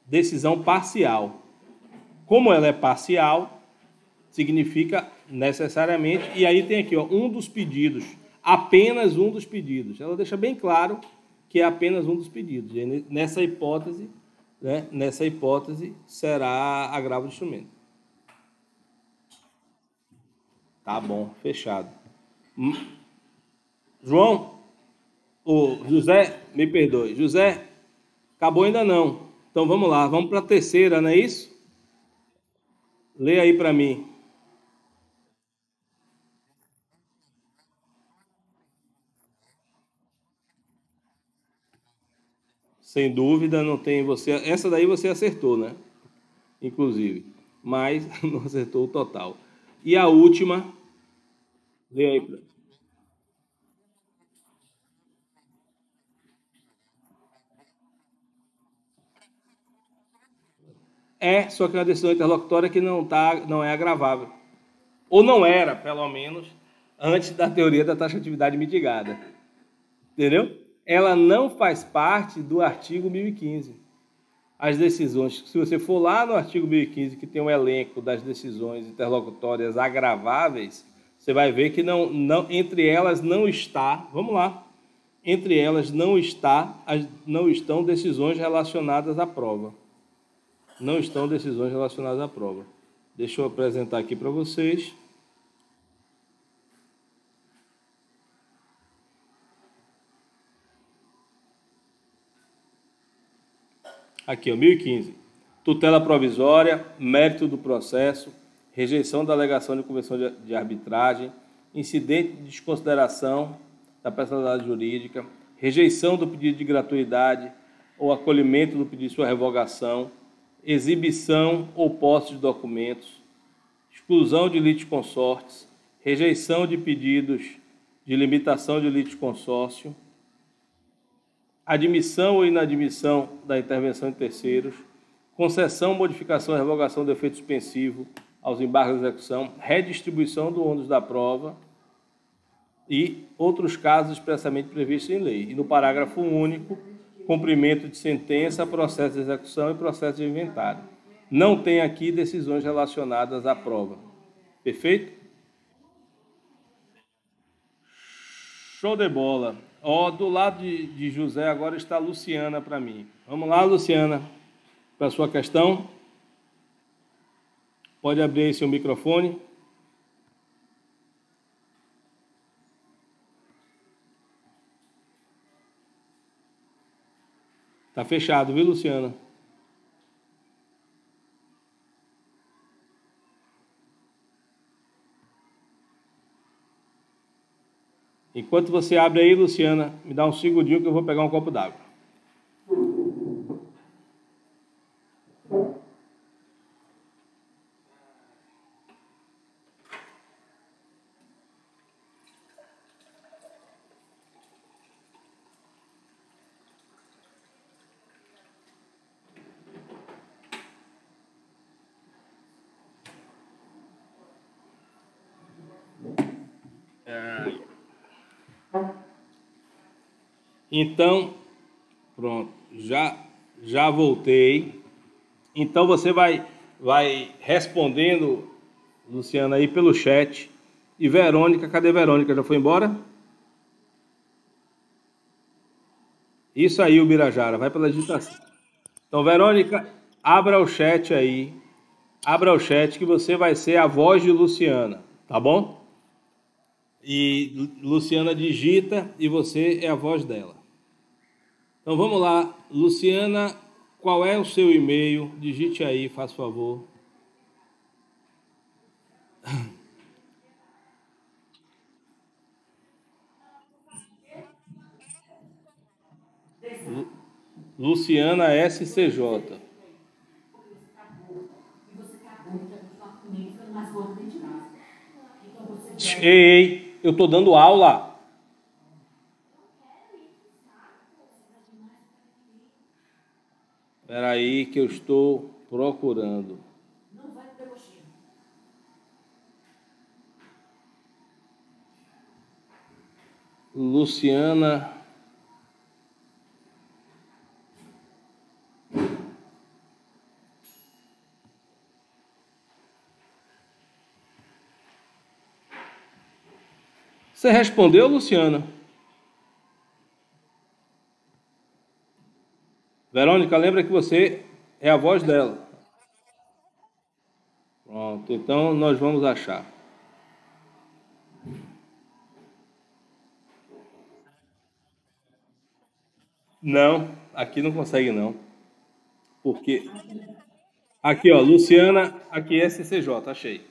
Decisão parcial. Como ela é parcial, significa necessariamente, e aí tem aqui, ó, um dos pedidos, apenas um dos pedidos. Ela deixa bem claro que é apenas um dos pedidos. E nessa hipótese, né, será agravo de instrumento. Tá bom, fechado. João, o José, me perdoe. José, acabou ainda não. Então vamos lá, vamos para a terceira, não é isso? Lê aí para mim. Sem dúvida, não tem você. Essa daí você acertou, né? Inclusive. Mas não acertou o total. E a última, lê aí. Só que é uma decisão interlocutória que não é agravável. Ou não era, pelo menos, antes da teoria da taxatividade mitigada. Entendeu? Ela não faz parte do artigo 1015. As decisões, se você for lá no artigo 1015, que tem um elenco das decisões interlocutórias agraváveis, você vai ver que entre elas não está, vamos lá, entre elas não estão decisões relacionadas à prova. Não estão decisões relacionadas à prova. Deixa eu apresentar aqui para vocês. Aqui, ó, 1015. Tutela provisória, mérito do processo, rejeição da alegação de convenção de arbitragem, incidente de desconsideração da personalidade jurídica, rejeição do pedido de gratuidade ou acolhimento do pedido de sua revogação, exibição ou posse de documentos, exclusão de litisconsortes, rejeição de pedidos de limitação de litisconsórcio, admissão ou inadmissão da intervenção de terceiros, concessão, modificação e revogação do efeito suspensivo aos embargos de execução, redistribuição do ônus da prova e outros casos expressamente previstos em lei. E no parágrafo único, cumprimento de sentença, processo de execução e processo de inventário. Não tem aqui decisões relacionadas à prova. Perfeito? Show de bola. Ó, do lado de José agora está a Luciana para mim. Vamos lá, Luciana, para a sua questão. Pode abrir aí seu microfone. Tá fechado, viu, Luciana? Enquanto você abre aí, Luciana, me dá um segundinho que eu vou pegar um copo d'água. Então, pronto, já voltei. Então você vai respondendo, Luciana, aí pelo chat. E Verônica, cadê Verônica? Já foi embora? Isso aí, o Birajara, vai pela digitação. Então, Verônica, abra o chat aí. Abra o chat que você vai ser a voz de Luciana, tá bom? E Luciana digita e você é a voz dela. Então vamos lá, Luciana, qual é o seu e-mail? Digite aí, faz favor. Luciana SCJ. Ei, eu tô dando aula. Espera aí que eu estou procurando. Luciana. Você respondeu, Luciana? Verônica, lembra que você é a voz dela. Pronto, então nós vamos achar. Não, aqui não consegue não. Porque aqui, ó, Luciana, aqui é SCJ, achei.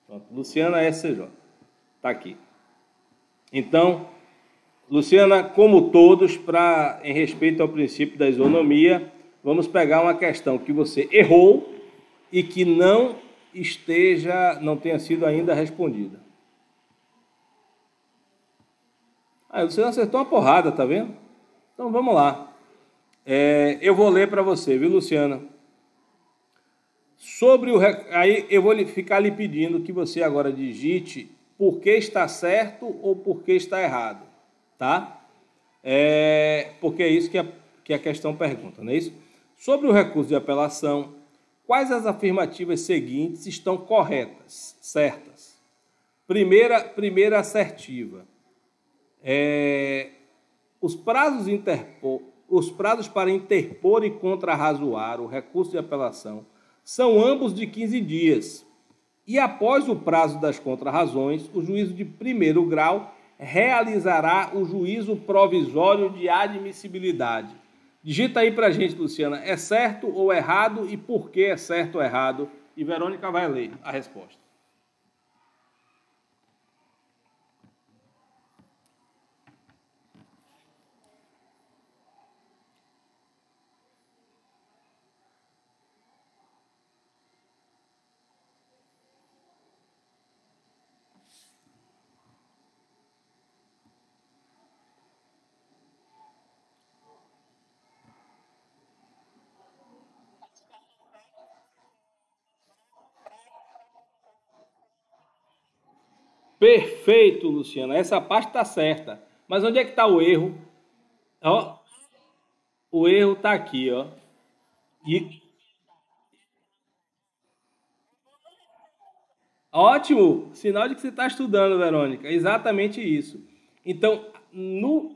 Pronto, Luciana SCJ. Tá aqui. Então, Luciana, como todos, em respeito ao princípio da isonomia, vamos pegar uma questão que você errou e que não tenha sido ainda respondida. Ah, Luciana acertou uma porrada, tá vendo? Então vamos lá. Eu vou ler para você, viu, Luciana? Aí eu vou ficar lhe pedindo que você agora digite por que está certo ou por que está errado, tá? Porque é isso que a questão pergunta, não é isso? Sobre o recurso de apelação, quais as afirmativas seguintes estão corretas, certas? Primeira assertiva. Os prazos para interpor e contrarrazoar o recurso de apelação são ambos de 15 dias. E após o prazo das contrarrazões, o juízo de primeiro grau realizará o juízo provisório de admissibilidade. Digita aí para a gente, Luciana, é certo ou errado e por que é certo ou errado? E Verônica vai ler a resposta. Perfeito, Luciana. Essa parte está certa. Mas onde é que está o erro? Ó, o erro está aqui, ó. E, ótimo! Sinal de que você está estudando, Verônica. Exatamente isso. Então, não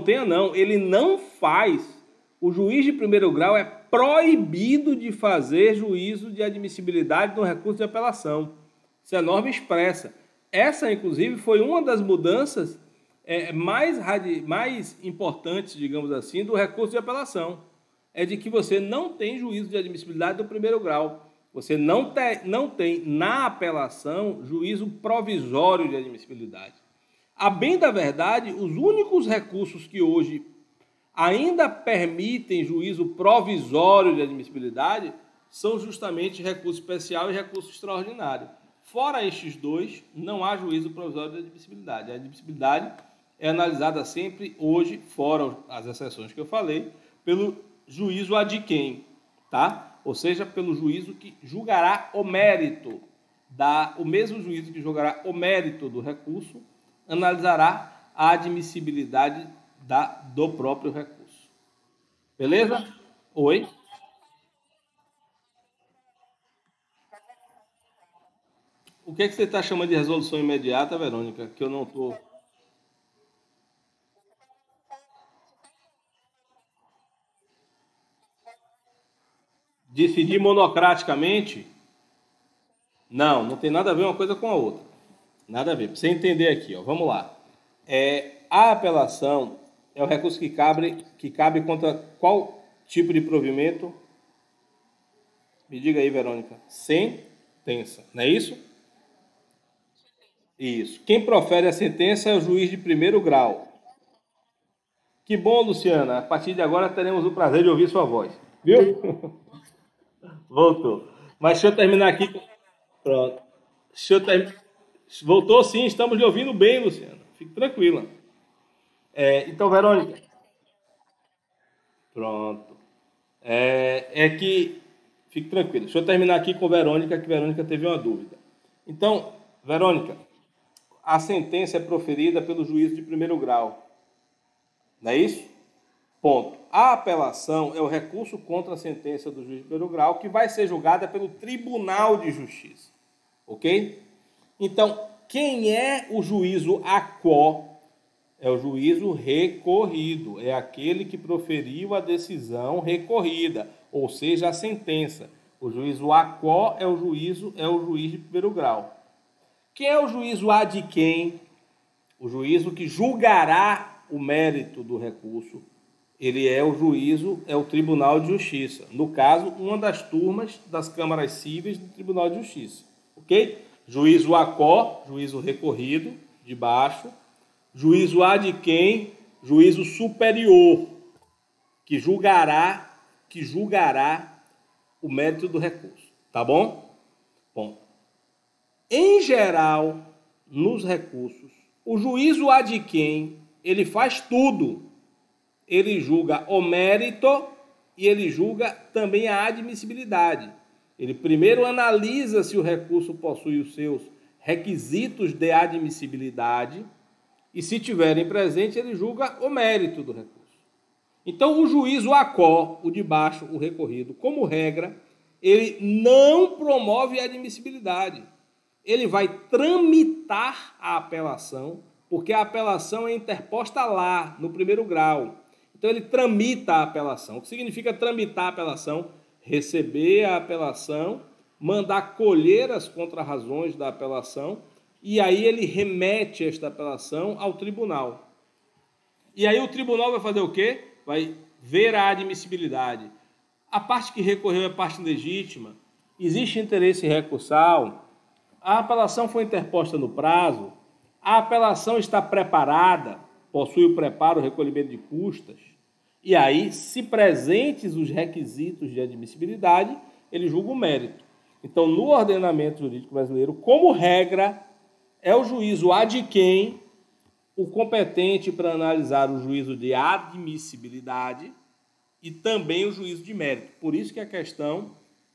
tenha não. Ele não faz. O juiz de primeiro grau é proibido de fazer juízo de admissibilidade no recurso de apelação. Isso é norma expressa. Essa, inclusive, foi uma das mudanças mais importantes, digamos assim, do recurso de apelação. É de que você não tem juízo de admissibilidade do primeiro grau. Você não tem na apelação juízo provisório de admissibilidade. A bem da verdade, os únicos recursos que hoje ainda permitem juízo provisório de admissibilidade são justamente recurso especial e recurso extraordinário. Fora estes dois, não há juízo provisório de admissibilidade. A admissibilidade é analisada sempre hoje, fora as exceções que eu falei, pelo juízo ad quem, tá? Ou seja, pelo juízo que julgará o mérito, o mesmo juízo que julgará o mérito do recurso analisará a admissibilidade do próprio recurso. Beleza? Oi? O que é que você está chamando de resolução imediata, Verônica? Que eu não estou... Decidir monocraticamente? Não, não tem nada a ver uma coisa com a outra. Nada a ver. Para você entender aqui, ó, vamos lá. A apelação é o recurso que cabe contra qual tipo de provimento? Me diga aí, Verônica. Sentença, não é isso? Isso. Quem profere a sentença é o juiz de primeiro grau. Que bom, Luciana. A partir de agora teremos o prazer de ouvir sua voz. Viu? Voltou. Mas deixa eu terminar aqui. Pronto. Voltou sim, estamos lhe ouvindo bem, Luciana. Fique tranquila. Então, Verônica. Pronto. Fique tranquila. Deixa eu terminar aqui com Verônica, que Verônica teve uma dúvida. Então, Verônica, a sentença é proferida pelo juízo de primeiro grau. Não é isso? Ponto. A apelação é o recurso contra a sentença do juiz de primeiro grau que vai ser julgada pelo Tribunal de Justiça. Ok? Então, quem é o juízo aquó? É o juízo recorrido. É aquele que proferiu a decisão recorrida, ou seja, a sentença. O juízo aquó é o juiz de primeiro grau. Quem é o juízo ad quem? O juízo que julgará o mérito do recurso. Ele é o Tribunal de Justiça. No caso, uma das turmas das câmaras cíveis do Tribunal de Justiça. Ok? Juízo aquó, juízo recorrido, de baixo. Juízo ad quem, juízo superior, que julgará o mérito do recurso. Tá bom? Bom. Em geral, nos recursos, o juízo ad quem, ele faz tudo. Ele julga o mérito e ele julga também a admissibilidade. Ele primeiro analisa se o recurso possui os seus requisitos de admissibilidade e, se tiverem presente, ele julga o mérito do recurso. Então, o juízo aquó, o de baixo, o recorrido, como regra, ele não promove a admissibilidade. Ele vai tramitar a apelação, porque a apelação é interposta lá, no primeiro grau. Então, ele tramita a apelação. O que significa tramitar a apelação? Receber a apelação, mandar colher as contrarrazões da apelação, e aí ele remete esta apelação ao tribunal. E aí o tribunal vai fazer o quê? Vai ver a admissibilidade. A parte que recorreu é parte legítima, existe interesse recursal, a apelação foi interposta no prazo, a apelação está preparada, possui o preparo, o recolhimento de custas, e aí, se presentes os requisitos de admissibilidade, ele julga o mérito. Então, no ordenamento jurídico brasileiro, como regra, é o juízo ad quem o competente para analisar o juízo de admissibilidade e também o juízo de mérito. Por isso que a questão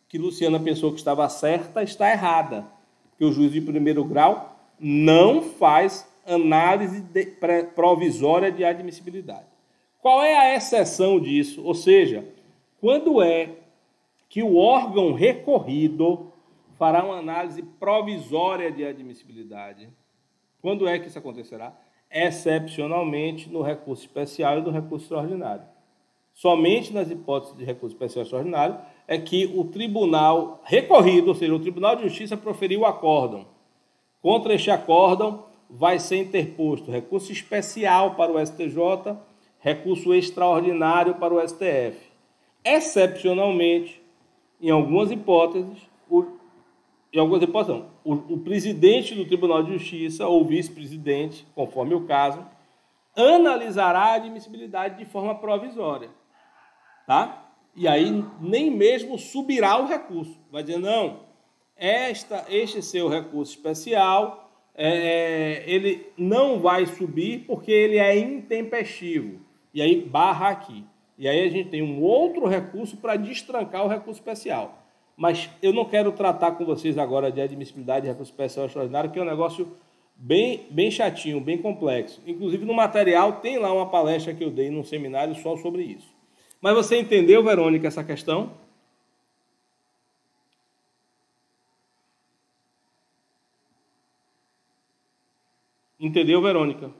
que Luciana pensou que estava certa está errada, porque o juízo de primeiro grau não faz análise provisória de admissibilidade. Qual é a exceção disso? Ou seja, quando é que o órgão recorrido fará uma análise provisória de admissibilidade? Quando é que isso acontecerá? Excepcionalmente no recurso especial e no recurso extraordinário. Somente nas hipóteses de recurso especial e extraordinário é que o tribunal recorrido, ou seja, o Tribunal de Justiça proferiu o acórdão. Contra este acórdão vai ser interposto recurso especial para o STJ, recurso extraordinário para o STF. Excepcionalmente, em algumas hipóteses, o presidente do Tribunal de Justiça ou o vice-presidente, conforme o caso, analisará a admissibilidade de forma provisória. Tá? E aí nem mesmo subirá o recurso. Vai dizer, não, este seu recurso especial, ele não vai subir porque ele é intempestivo. E aí barra aqui. E aí a gente tem um outro recurso para destrancar o recurso especial. Mas eu não quero tratar com vocês agora de admissibilidade de recurso especial extraordinário, que é um negócio bem chatinho, bem complexo. Inclusive no material tem lá uma palestra que eu dei num seminário só sobre isso. Mas você entendeu, Verônica, essa questão? Entendeu, Verônica?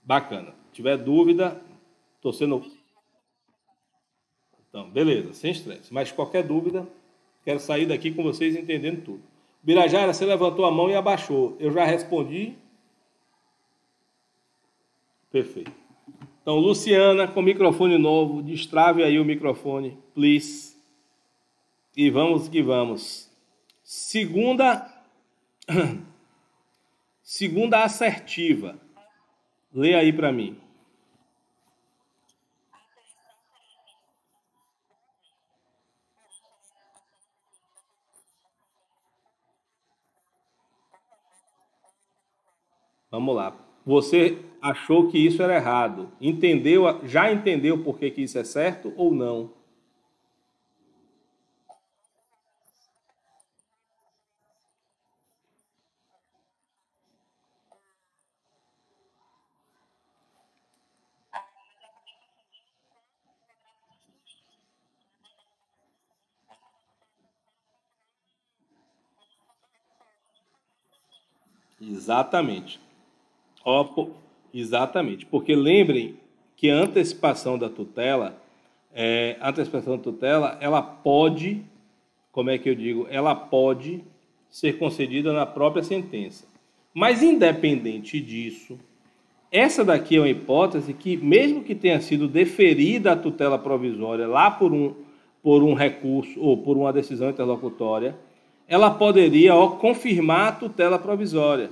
Bacana. Se tiver dúvida, estou sendo... Então, beleza, sem estresse. Mas qualquer dúvida, quero sair daqui com vocês entendendo tudo. Birajara, você levantou a mão e abaixou. Eu já respondi. Perfeito. Então, Luciana, com microfone novo, destrave aí o microfone, please. E vamos que vamos. Segunda assertiva. Lê aí para mim. Vamos lá. Você achou que isso era errado. Entendeu? Já entendeu por que isso é certo ou não? Exatamente. Ó, exatamente. Porque lembrem que a antecipação da tutela, ela pode, como é que eu digo? Ela pode ser concedida na própria sentença. Mas, independente disso, essa daqui é uma hipótese que, mesmo que tenha sido deferida a tutela provisória lá por um recurso ou por uma decisão interlocutória, ela poderia confirmar a tutela provisória.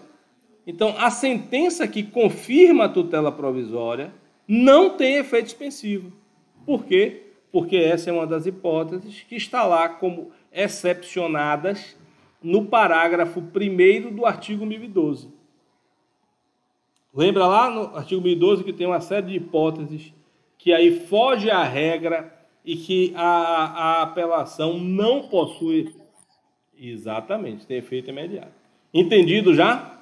Então, a sentença que confirma a tutela provisória não tem efeito suspensivo. Por quê? Porque essa é uma das hipóteses que está lá como excepcionadas no parágrafo 1º do artigo 1012. Lembra lá no artigo 1012 que tem uma série de hipóteses que aí foge à regra e que a apelação não possui... Exatamente, tem efeito imediato. Entendido já?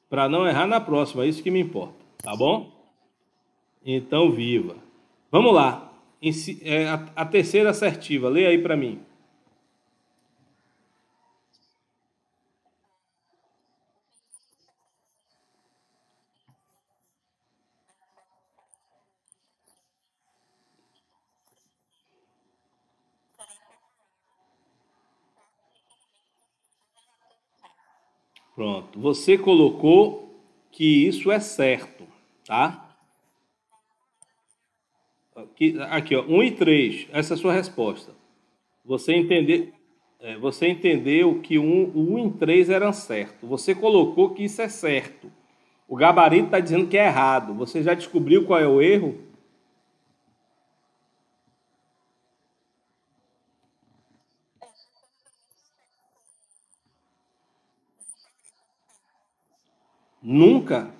Para não errar na próxima, é isso que me importa, tá bom? Então, viva. Vamos lá. A terceira assertiva, lê aí para mim. Pronto. Você colocou que isso é certo, tá? Aqui, ó, 1 e 3, essa é a sua resposta. Você entender, você entendeu que o 1 e 3 eram certo. Você colocou que isso é certo. O gabarito está dizendo que é errado. Você já descobriu qual é o erro? Nunca.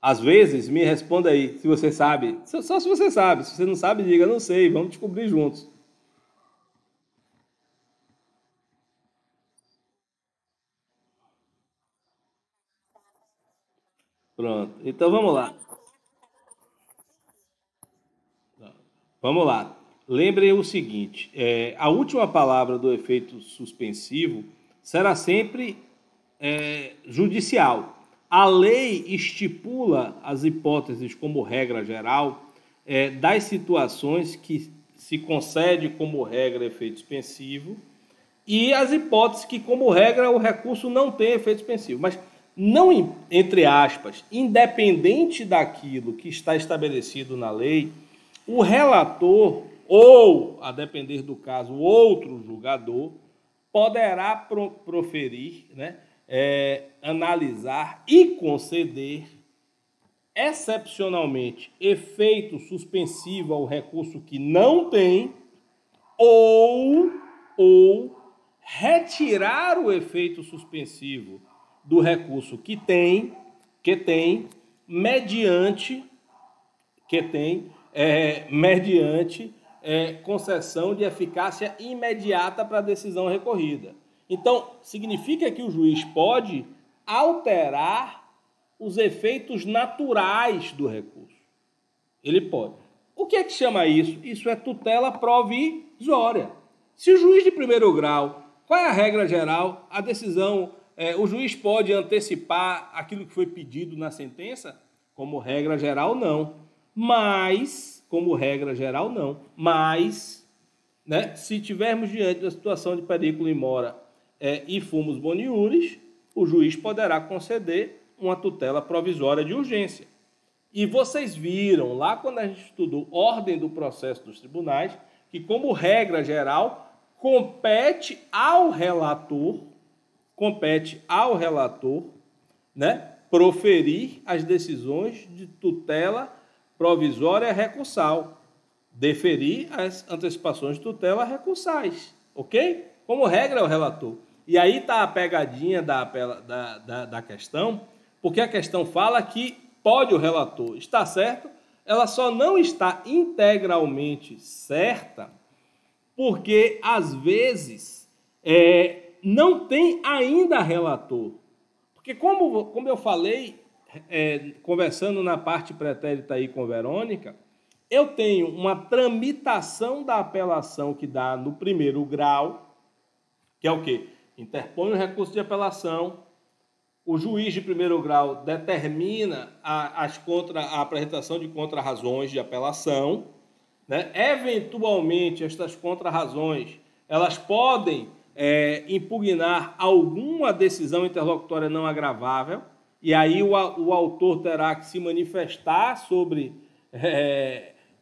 Às vezes, me responda aí, se você sabe. Só se você sabe. Se você não sabe, diga, não sei. Vamos descobrir juntos. Pronto. Então vamos lá. Vamos lá. Lembrem o seguinte: a última palavra do efeito suspensivo será sempre judicial. A lei estipula as hipóteses como regra geral das situações que se concede como regra efeito suspensivo e as hipóteses que, como regra, o recurso não tem efeito suspensivo. Mas não, entre aspas, independente daquilo que está estabelecido na lei, o relator ou, a depender do caso, outro julgador poderá proferir, né, analisar e conceder excepcionalmente efeito suspensivo ao recurso que não tem ou retirar o efeito suspensivo do recurso que tem mediante mediante concessão de eficácia imediata para a decisão recorrida. Então, significa que o juiz pode alterar os efeitos naturais do recurso. Ele pode. O que é que chama isso? Isso é tutela provisória. Se o juiz de primeiro grau, qual é a regra geral? A decisão, o juiz pode antecipar aquilo que foi pedido na sentença? Como regra geral, não. Mas, né, se tivermos diante da situação de periculo in mora e fumus boniuris, o juiz poderá conceder uma tutela provisória de urgência. E vocês viram lá quando a gente estudou ordem do processo dos tribunais, que como regra geral, compete ao relator, né, proferir as decisões de tutela provisória recursal, deferir as antecipações de tutela recursais, ok? Como regra é o relator. E aí está a pegadinha da questão, porque a questão fala que pode o relator, está certo? Ela só não está integralmente certa porque, às vezes, não tem ainda relator. Porque, como eu falei, conversando na parte pretérita aí com Verônica, eu tenho uma tramitação da apelação que dá no primeiro grau, que é o quê? Interpõe o recurso de apelação, o juiz de primeiro grau determina a apresentação de contrarrazões de apelação, né? Eventualmente, estas contrarrazões, elas podem impugnar alguma decisão interlocutória não agravável, e aí o autor terá que se manifestar sobre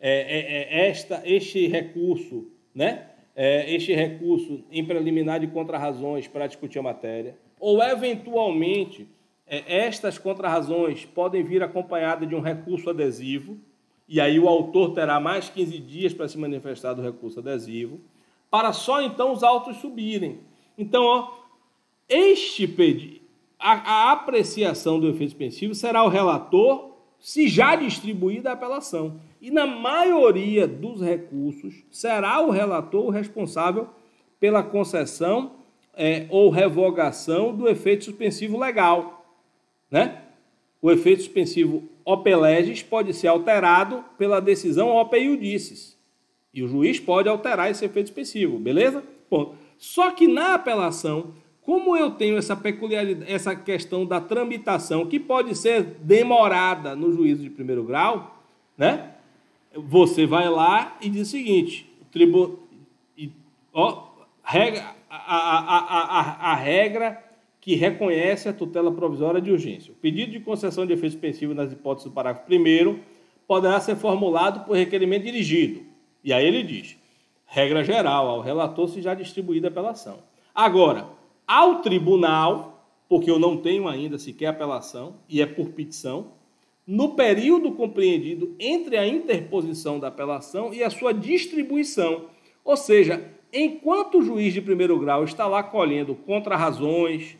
este recurso, né? Este recurso em preliminar de contrarrazões para discutir a matéria, ou, eventualmente, estas contrarrazões podem vir acompanhadas de um recurso adesivo, e aí o autor terá mais 15 dias para se manifestar do recurso adesivo, para só então os autos subirem. Então, a apreciação do efeito suspensivo será o relator, se já distribuída a apelação. E na maioria dos recursos, será o relator o responsável pela concessão ou revogação do efeito suspensivo legal, né? O efeito suspensivo ope legis pode ser alterado pela decisão ope iudicis. E o juiz pode alterar esse efeito suspensivo, beleza? Bom, só que na apelação, como eu tenho essa peculiaridade, essa questão da tramitação, que pode ser demorada no juízo de primeiro grau, né? Você vai lá e diz o seguinte: a regra que reconhece a tutela provisória de urgência. O pedido de concessão de efeito suspensivo nas hipóteses do parágrafo 1º poderá ser formulado por requerimento dirigido. E aí ele diz: regra geral, ao relator se já distribuída a apelação. Agora, ao tribunal, porque eu não tenho ainda sequer apelação, e é por petição, no período compreendido entre a interposição da apelação e a sua distribuição. Ou seja, enquanto o juiz de primeiro grau está lá colhendo contrarrazões,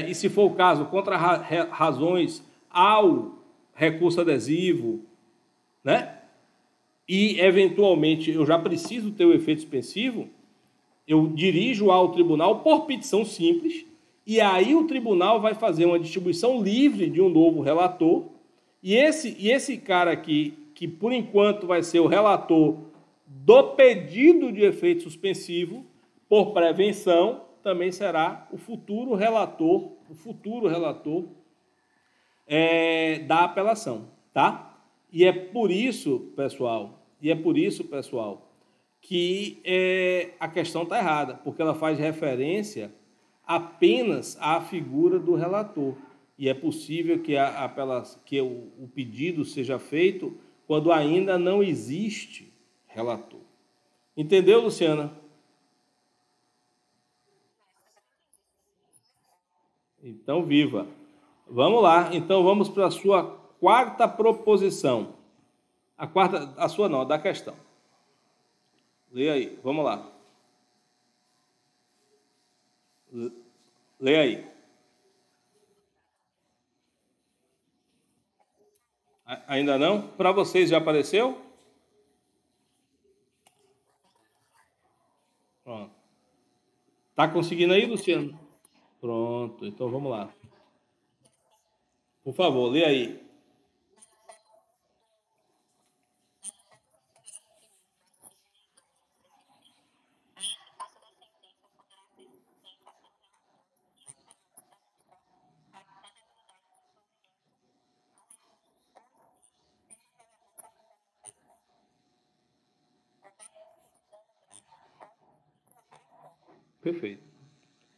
e se for o caso, contrarrazões ao recurso adesivo, né? E, eventualmente, eu já preciso ter o efeito suspensivo, eu dirijo ao tribunal por petição simples, e aí o tribunal vai fazer uma distribuição livre de um novo relator, e esse cara aqui, que por enquanto vai ser o relator do pedido de efeito suspensivo, por prevenção, também será o futuro relator da apelação, tá? E é por isso, pessoal, que a questão está errada, porque ela faz referência apenas à figura do relator. E é possível que o pedido seja feito quando ainda não existe relator. Entendeu, Luciana? Então, viva. Vamos lá. Então, vamos para a sua quarta proposição. A sua não, da questão. Leia aí, vamos lá. Leia aí. Ainda não? Para vocês já apareceu? Pronto. Tá conseguindo aí, Luciano? Pronto, então vamos lá. Por favor, lê aí. Perfeito.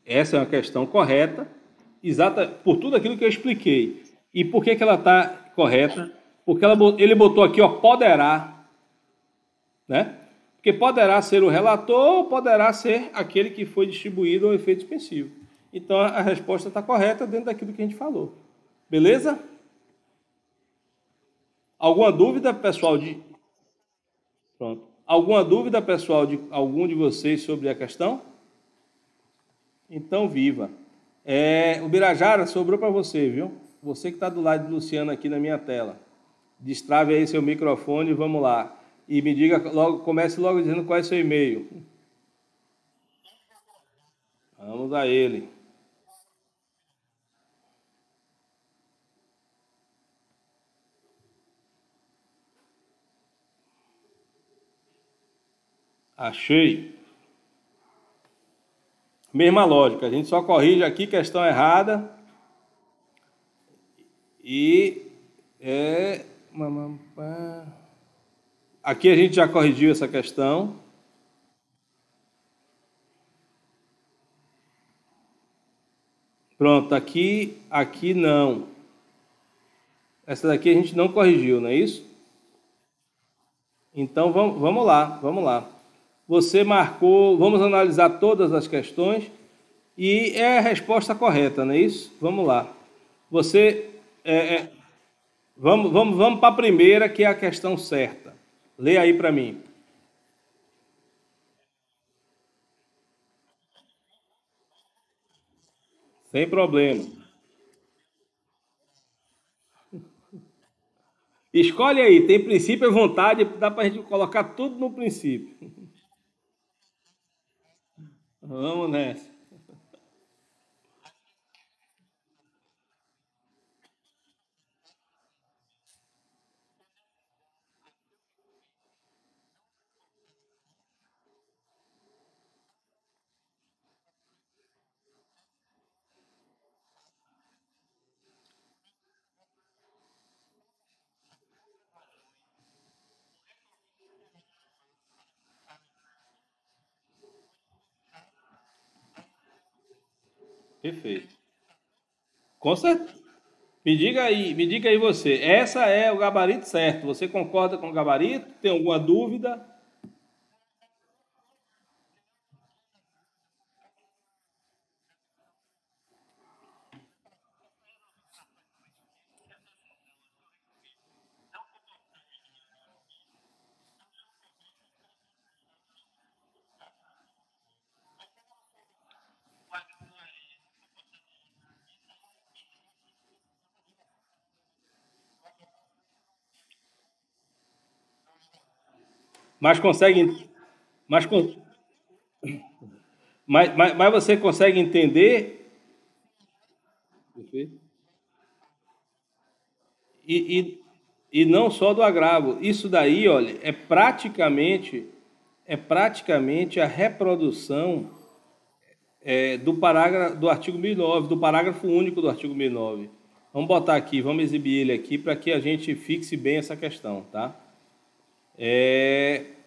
Essa é uma questão correta, exata por tudo aquilo que eu expliquei. E por que que ela está correta? Porque ele botou aqui, ó, poderá, né? Porque poderá ser o relator ou poderá ser aquele que foi distribuído ao efeito suspensivo. Então a resposta está correta dentro daquilo que a gente falou. Beleza? Alguma dúvida, pessoal? Pronto. Alguma dúvida, pessoal, de algum de vocês sobre a questão? Então, viva. O Birajara sobrou para você, viu? Você que está do lado de Luciano aqui na minha tela. Destrave aí seu microfone e vamos lá. E me diga logo, comece logo dizendo qual é seu e-mail. Vamos a ele. Achei. Mesma lógica, a gente só corrige aqui questão errada e aqui a gente já corrigiu essa questão. Pronto, aqui não. Essa daqui a gente não corrigiu, não é isso? Então vamos lá. Você marcou, vamos analisar todas as questões e é a resposta correta, não é isso? Vamos lá. Você, vamos para a primeira, que é a questão certa. Lê aí para mim. Sem problema. Escolhe aí, tem princípio e vontade, dá para a gente colocar tudo no princípio. Vamos nessa. Perfeito. Com certeza. Me diga aí você. Essa é o gabarito certo. Você concorda com o gabarito? Tem alguma dúvida? Mas consegue, mas, mas você consegue entender e, e não só do agravo. Isso daí, olha, é praticamente a reprodução do parágrafo do artigo 1009, do parágrafo único do artigo 1009. Vamos botar aqui, vamos exibir ele aqui para que a gente fixe bem essa questão, tá?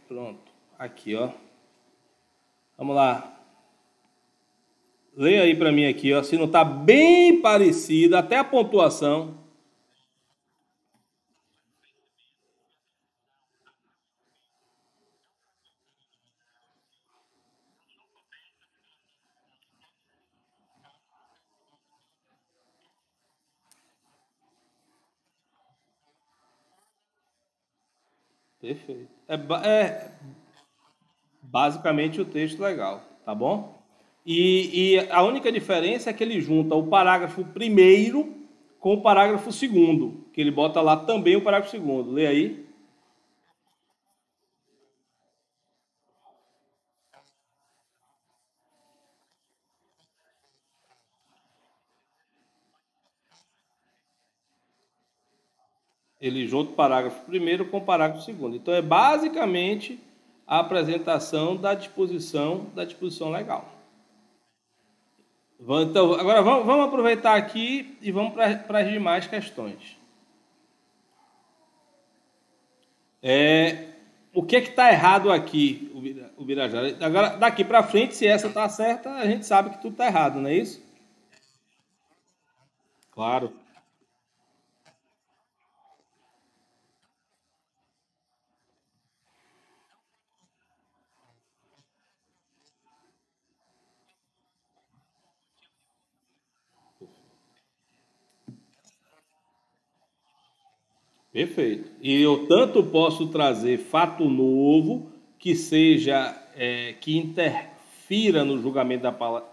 Pronto, aqui, ó. Vamos lá. Leia aí para mim aqui, ó, se não está bem parecido, até a pontuação. Perfeito. É basicamente o texto legal, tá bom? E a única diferença é que ele junta o parágrafo primeiro com o parágrafo segundo, que ele bota lá também o parágrafo segundo. Lê aí. Ele junta o parágrafo primeiro com o parágrafo segundo. Então, é basicamente a apresentação da disposição legal. Então, agora vamos aproveitar aqui e vamos para as demais questões. O que está errado aqui, o Birajara? Agora, daqui para frente, se essa está certa, a gente sabe que tudo está errado, não é isso? Claro. Perfeito. E eu tanto posso trazer fato novo que seja que interfira no julgamento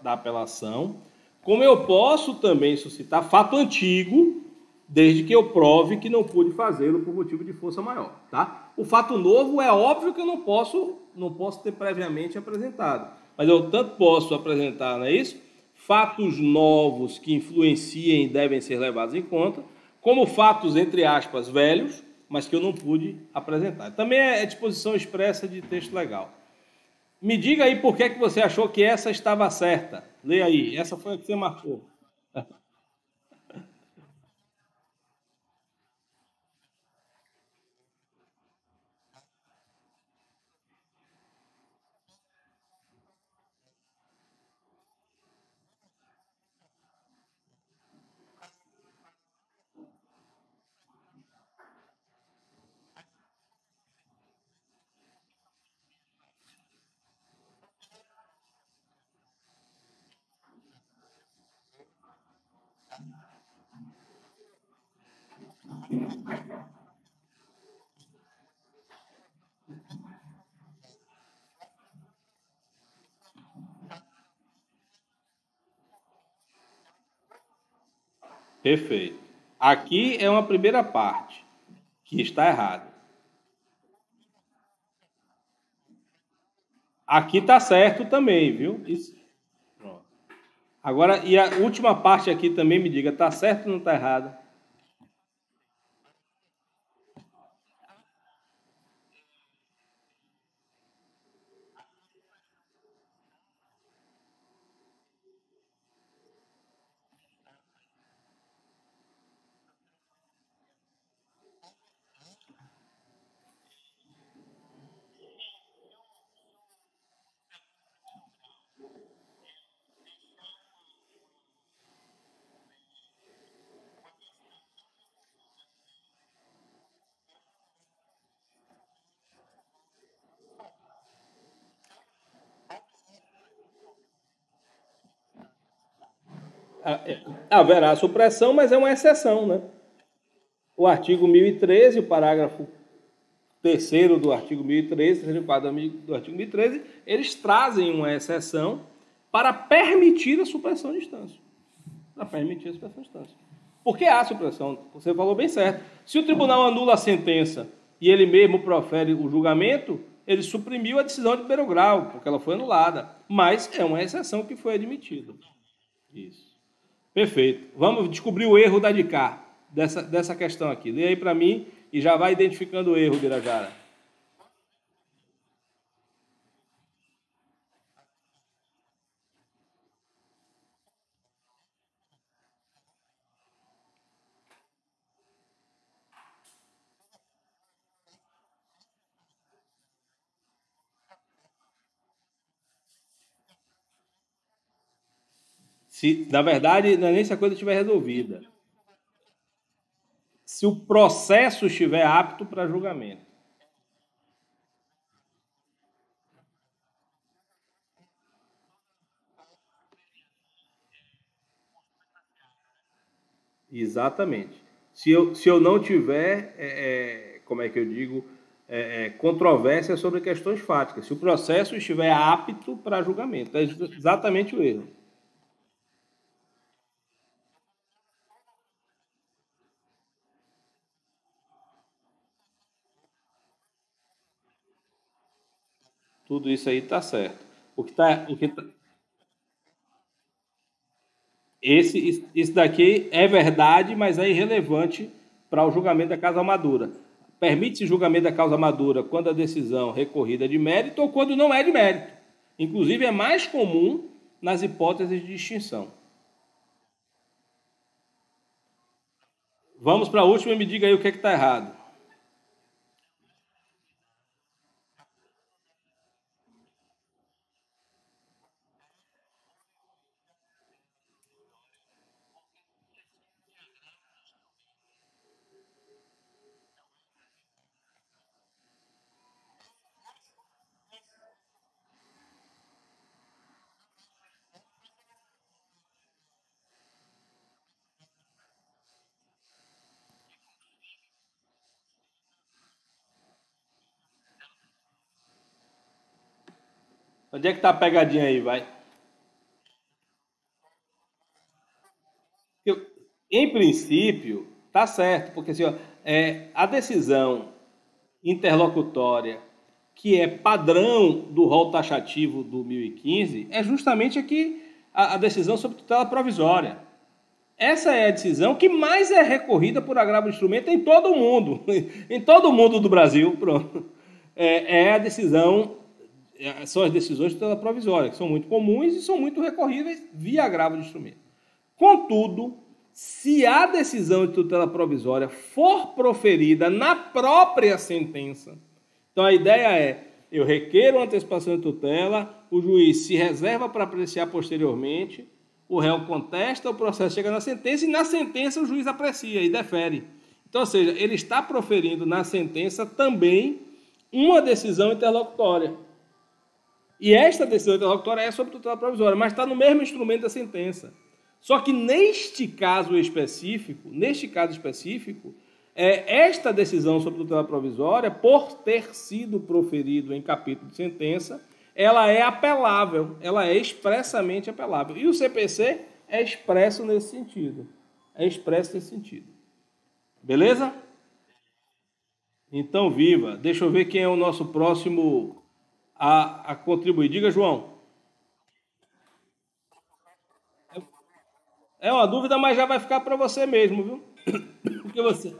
da apelação, como eu posso também suscitar fato antigo, desde que eu prove que não pude fazê-lo por motivo de força maior, tá? O fato novo é óbvio que eu não posso ter previamente apresentado, mas eu tanto posso apresentar, não é isso? Fatos novos que influenciem e devem ser levados em conta, como fatos, entre aspas, velhos, mas que eu não pude apresentar. Também é disposição expressa de texto legal. Me diga aí por que você achou que essa estava certa. Leia aí, essa foi a que você marcou. Perfeito. Aqui é uma primeira parte que está errada. Aqui está certo também, viu? Isso. Pronto. Agora, e a última parte aqui também me diga, está certo ou não está errado? Haverá supressão, mas é uma exceção, né? O artigo 1013, o parágrafo terceiro do artigo 1013, terceiro quadro do artigo 1013, eles trazem uma exceção para permitir a supressão de instância. Para permitir a supressão de instância. Porque há supressão, você falou bem certo. Se o tribunal anula a sentença e ele mesmo profere o julgamento, ele suprimiu a decisão de primeiro grau, porque ela foi anulada. Mas é uma exceção que foi admitida. Isso. Perfeito. Vamos descobrir o erro da de cá, dessa questão aqui. Lê aí para mim e já vai identificando o erro, Birajara. Se, na verdade, não é nem se a coisa estiver resolvida. Se o processo estiver apto para julgamento. Exatamente. Se eu não tiver, como é que eu digo, controvérsia sobre questões fáticas. Se o processo estiver apto para julgamento. É exatamente o erro. Tudo isso aí está certo. Isso daqui é verdade, mas é irrelevante para o julgamento da causa madura. Permite-se julgamento da causa madura quando a decisão recorrida é de mérito ou quando não é de mérito. Inclusive, é mais comum nas hipóteses de extinção. Vamos para a última e me diga aí o que está errado. Onde é que está a pegadinha aí, vai? Em princípio, está certo, porque assim, ó, a decisão interlocutória que é padrão do rol taxativo do 1015 é justamente aqui a decisão sobre tutela provisória. Essa é a decisão que mais é recorrida por agravo de instrumento em todo o mundo. Em todo o mundo do Brasil, pronto. É a decisão, são as decisões de tutela provisória, que são muito comuns e são muito recorríveis via agravo de instrumento. Contudo, se a decisão de tutela provisória for proferida na própria sentença, então a ideia é, eu requeiro uma antecipação de tutela, o juiz se reserva para apreciar posteriormente, o réu contesta, o processo chega na sentença e na sentença o juiz aprecia e defere. Então, ou seja, ele está proferindo na sentença também uma decisão interlocutória. E esta decisão interlocutória é sobre tutela provisória, mas está no mesmo instrumento da sentença. Só que neste caso específico, esta decisão sobre tutela provisória, por ter sido proferido em capítulo de sentença, ela é apelável, ela é expressamente apelável. E o CPC é expresso nesse sentido. Beleza? Então, viva. Deixa eu ver quem é o nosso próximo a contribuir. Diga, João. É uma dúvida, mas já vai ficar para você mesmo, viu? Porque você.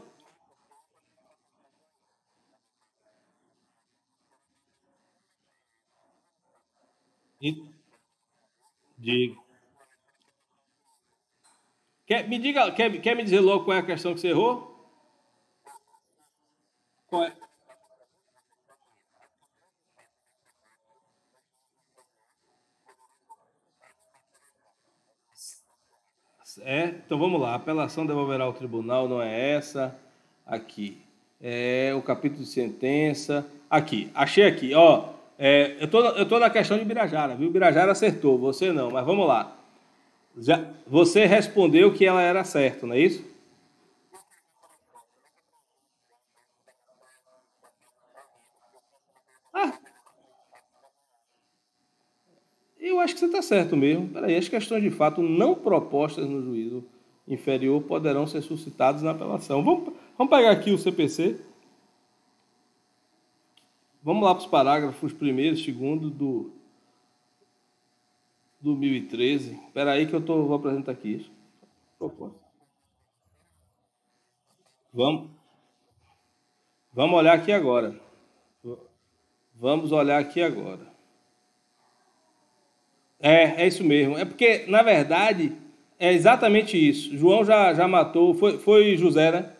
Diga. Quer me dizer logo qual é a questão que você errou? Qual é? Então vamos lá. A apelação devolverá ao tribunal, não é essa. Aqui. É o capítulo de sentença. Aqui. Achei aqui. Ó, eu tô na questão de Birajara, viu? Birajara acertou, você não, mas vamos lá. Você respondeu que ela era certa, não é isso? Ah, eu acho que você está certo mesmo. Peraí, as questões de fato não propostas no juízo inferior poderão ser suscitadas na apelação. Vamos pegar aqui o CPC. Vamos lá para os parágrafos primeiro, segundo do 1013. Espera aí que vou apresentar aqui isso. Proposta. Vamos, vamos olhar aqui agora. Vamos olhar aqui agora. É isso mesmo. É porque, na verdade, é exatamente isso. João já matou, foi José, né?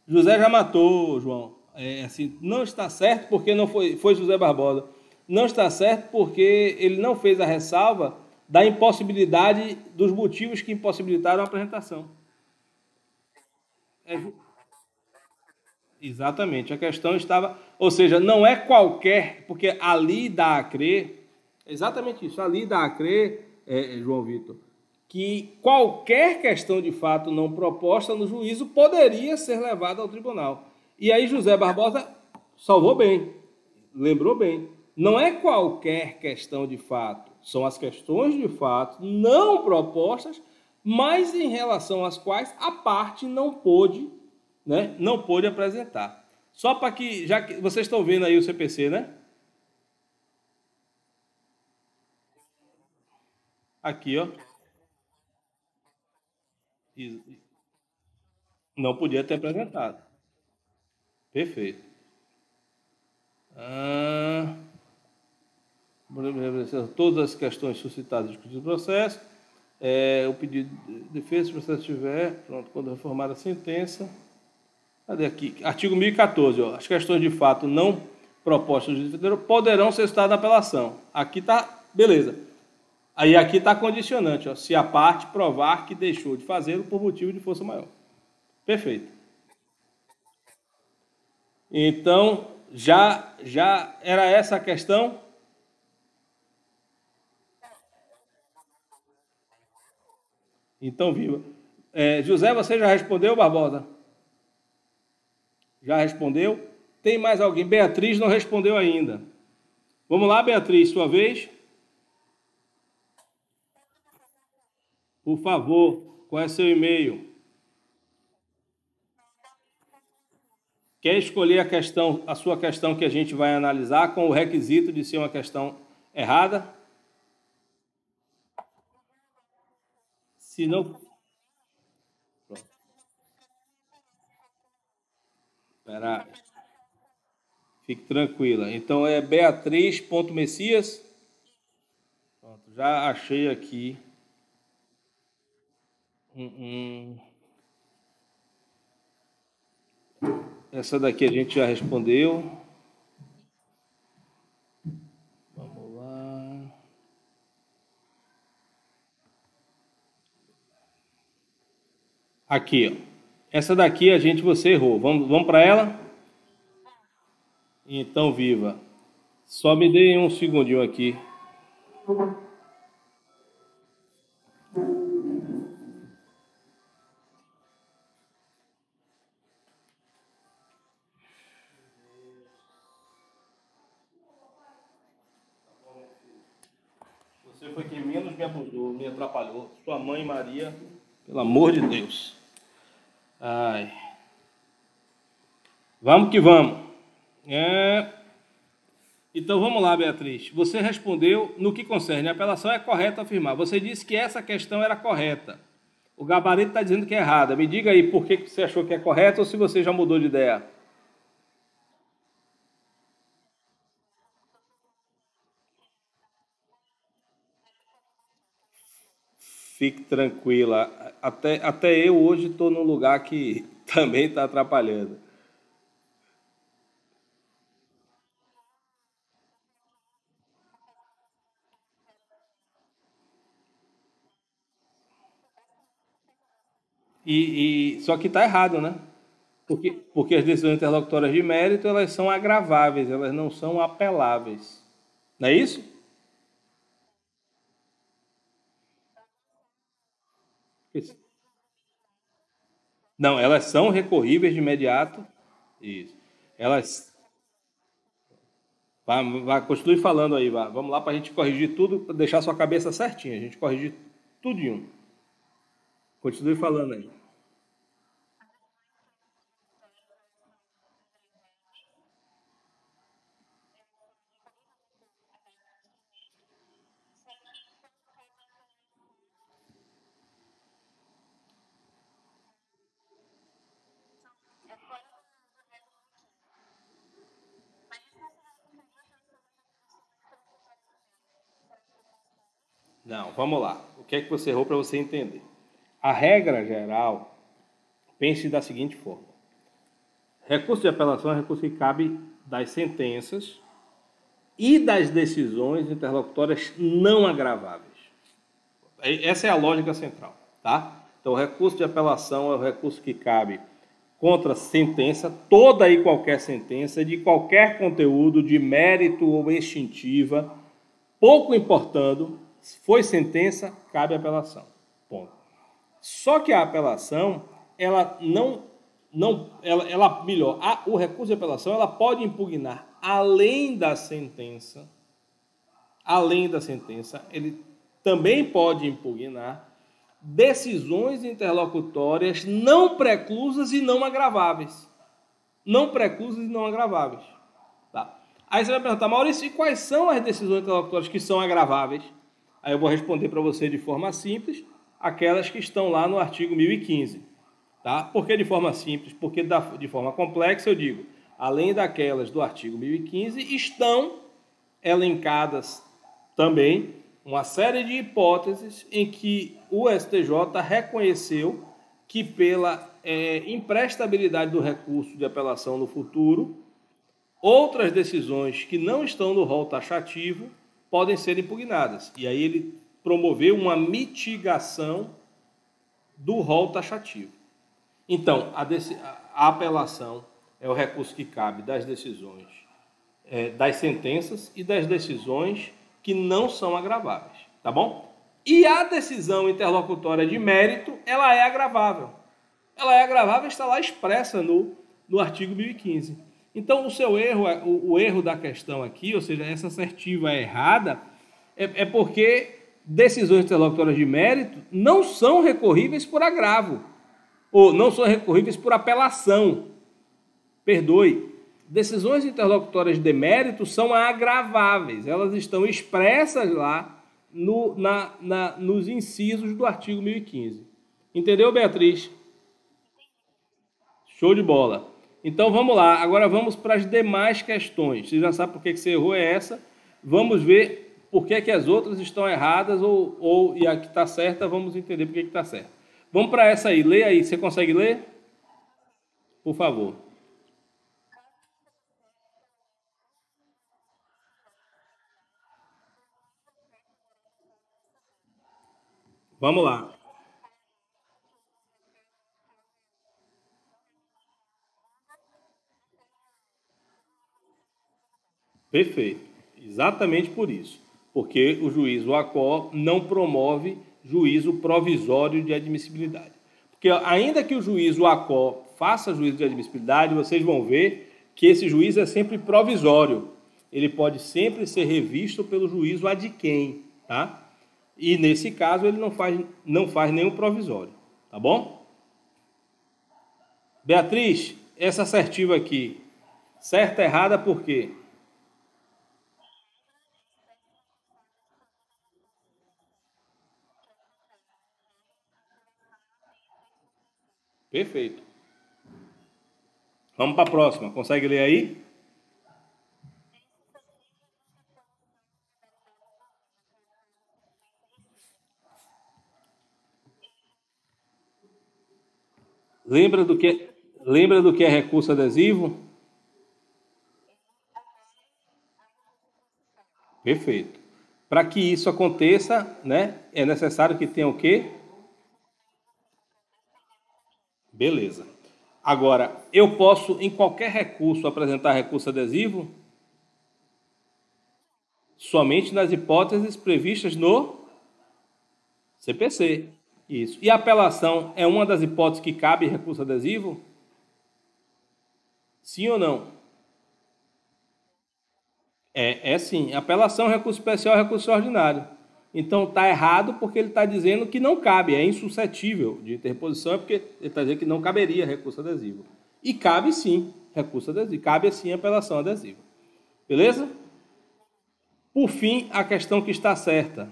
José já matou, João. Assim, não está certo porque não foi José Barbosa. Não está certo porque ele não fez a ressalva da impossibilidade dos motivos que impossibilitaram a apresentação. É, exatamente. A questão estava, ou seja, não é qualquer, porque ali dá a crer, é exatamente isso, ali dá a crer, João Vitor, que qualquer questão de fato não proposta no juízo poderia ser levada ao tribunal. E aí José Barbosa salvou bem, lembrou bem. Não é qualquer questão de fato, são as questões de fato não propostas, mas em relação às quais a parte não pôde, né, não pôde apresentar. Só para que, já que vocês estão vendo aí o CPC, né? Aqui, ó. Não podia ter apresentado. Perfeito. Ah, todas as questões suscitadas no processo, o pedido de defesa, se o processo estiver, pronto, quando reformar a sentença. Cadê aqui? Artigo 1014, ó, as questões de fato não propostas do defensor poderão ser citadas na apelação. Aqui está, beleza. Aí aqui está condicionante, ó, se a parte provar que deixou de fazê-lo por motivo de força maior. Perfeito. Então, já era essa a questão? Então, viva. José, você já respondeu, Barbosa? Já respondeu? Tem mais alguém? Beatriz não respondeu ainda. Vamos lá, Beatriz, sua vez. Por favor, qual é seu e-mail? Quer escolher a sua questão que a gente vai analisar com o requisito de ser uma questão errada? Se não... Espera. Fique tranquila. Então é Beatriz.Messias. Pronto, já achei aqui. Essa daqui a gente já respondeu. Vamos lá. Aqui, ó. Essa daqui você errou. Vamos para ela? Então, viva. Só me dê um segundinho aqui. Você foi quem menos me abusou, me atrapalhou. Sua mãe, Maria, pelo amor de Deus. Ai. Vamos que vamos. Então vamos lá, Beatriz. Você respondeu no que concerne. A apelação é correta afirmar. Você disse que essa questão era correta. O gabarito está dizendo que é errada. Me diga aí por que você achou que é correta ou se você já mudou de ideia. Fique tranquila. Até eu hoje estou num lugar que também está atrapalhando. Só que está errado, né? Porque as decisões interlocutórias de mérito elas são agraváveis, elas não são apeláveis. Não é isso? Não, elas são recorríveis de imediato. Isso. Elas. Vai, continue falando aí, vai. Vamos lá para a gente corrigir tudo, para deixar sua cabeça certinha. A gente corrigir tudo em um. Continue falando aí. Não, vamos lá. O que é que você errou para você entender? A regra geral, pense da seguinte forma. Recurso de apelação é recurso que cabe das sentenças e das decisões interlocutórias não agraváveis. Essa é a lógica central, tá? Então, o recurso de apelação é o recurso que cabe contra sentença, toda e qualquer sentença, de qualquer conteúdo, de mérito ou extintiva, pouco importando, se foi sentença, cabe apelação. Ponto. Só que a apelação, ela o recurso de apelação, ela pode impugnar além da sentença, ele também pode impugnar decisões interlocutórias não preclusas e não agraváveis. Não preclusas e não agraváveis. Tá? Aí você vai perguntar, Maurício, e quais são as decisões interlocutórias que são agraváveis? Aí eu vou responder para você de forma simples, aquelas que estão lá no artigo 1015. Tá? Por que de forma simples? Porque de forma complexa eu digo, além daquelas do artigo 1015, estão elencadas também uma série de hipóteses em que o STJ reconheceu que pela imprestabilidade do recurso de apelação no futuro, outras decisões que não estão no rol taxativo podem ser impugnadas. E aí ele promoveu uma mitigação do rol taxativo. Então, a apelação é o recurso que cabe das decisões, das sentenças e das decisões que não são agraváveis, tá bom? E a decisão interlocutória de mérito, ela é agravável. Ela é agravável, está lá expressa no artigo 1015. Então, o seu erro, o erro da questão aqui, ou seja, essa assertiva é errada, é porque decisões interlocutórias de mérito não são recorríveis por agravo, ou não são recorríveis por apelação. Perdoe. Decisões interlocutórias de mérito são agraváveis, elas estão expressas lá nos incisos do artigo 1015. Entendeu, Beatriz? Show de bola. Então vamos lá, agora vamos para as demais questões. Você já sabe por que você errou essa. Vamos ver por que as outras estão erradas e a que está certa, vamos entender por que está certa. Vamos para essa aí, leia aí. Você consegue ler? Por favor. Vamos lá. Perfeito. Exatamente por isso. Porque o juízo ACO não promove juízo provisório de admissibilidade. Porque ainda que o juízo ACO faça juízo de admissibilidade, vocês vão ver que esse juízo é sempre provisório. Ele pode sempre ser revisto pelo juízo ad quem, tá? E nesse caso ele não faz nenhum provisório, tá bom? Beatriz, essa assertiva aqui, certa ou errada por quê? Perfeito. Vamos para a próxima. Consegue ler aí? Lembra do que é recurso adesivo? Perfeito. Para que isso aconteça, né, é necessário que tenha o quê? Beleza. Agora, eu posso, em qualquer recurso, apresentar recurso adesivo? Somente nas hipóteses previstas no CPC. Isso. E a apelação é uma das hipóteses que cabe recurso adesivo? Sim ou não? É sim. Apelação, recurso especial, recurso ordinário. Então está errado porque ele está dizendo que não cabe, é insuscetível de interposição, é porque ele está dizendo que não caberia recurso adesivo. E cabe sim recurso adesivo, cabe sim apelação adesiva. Beleza? Por fim, a questão que está certa.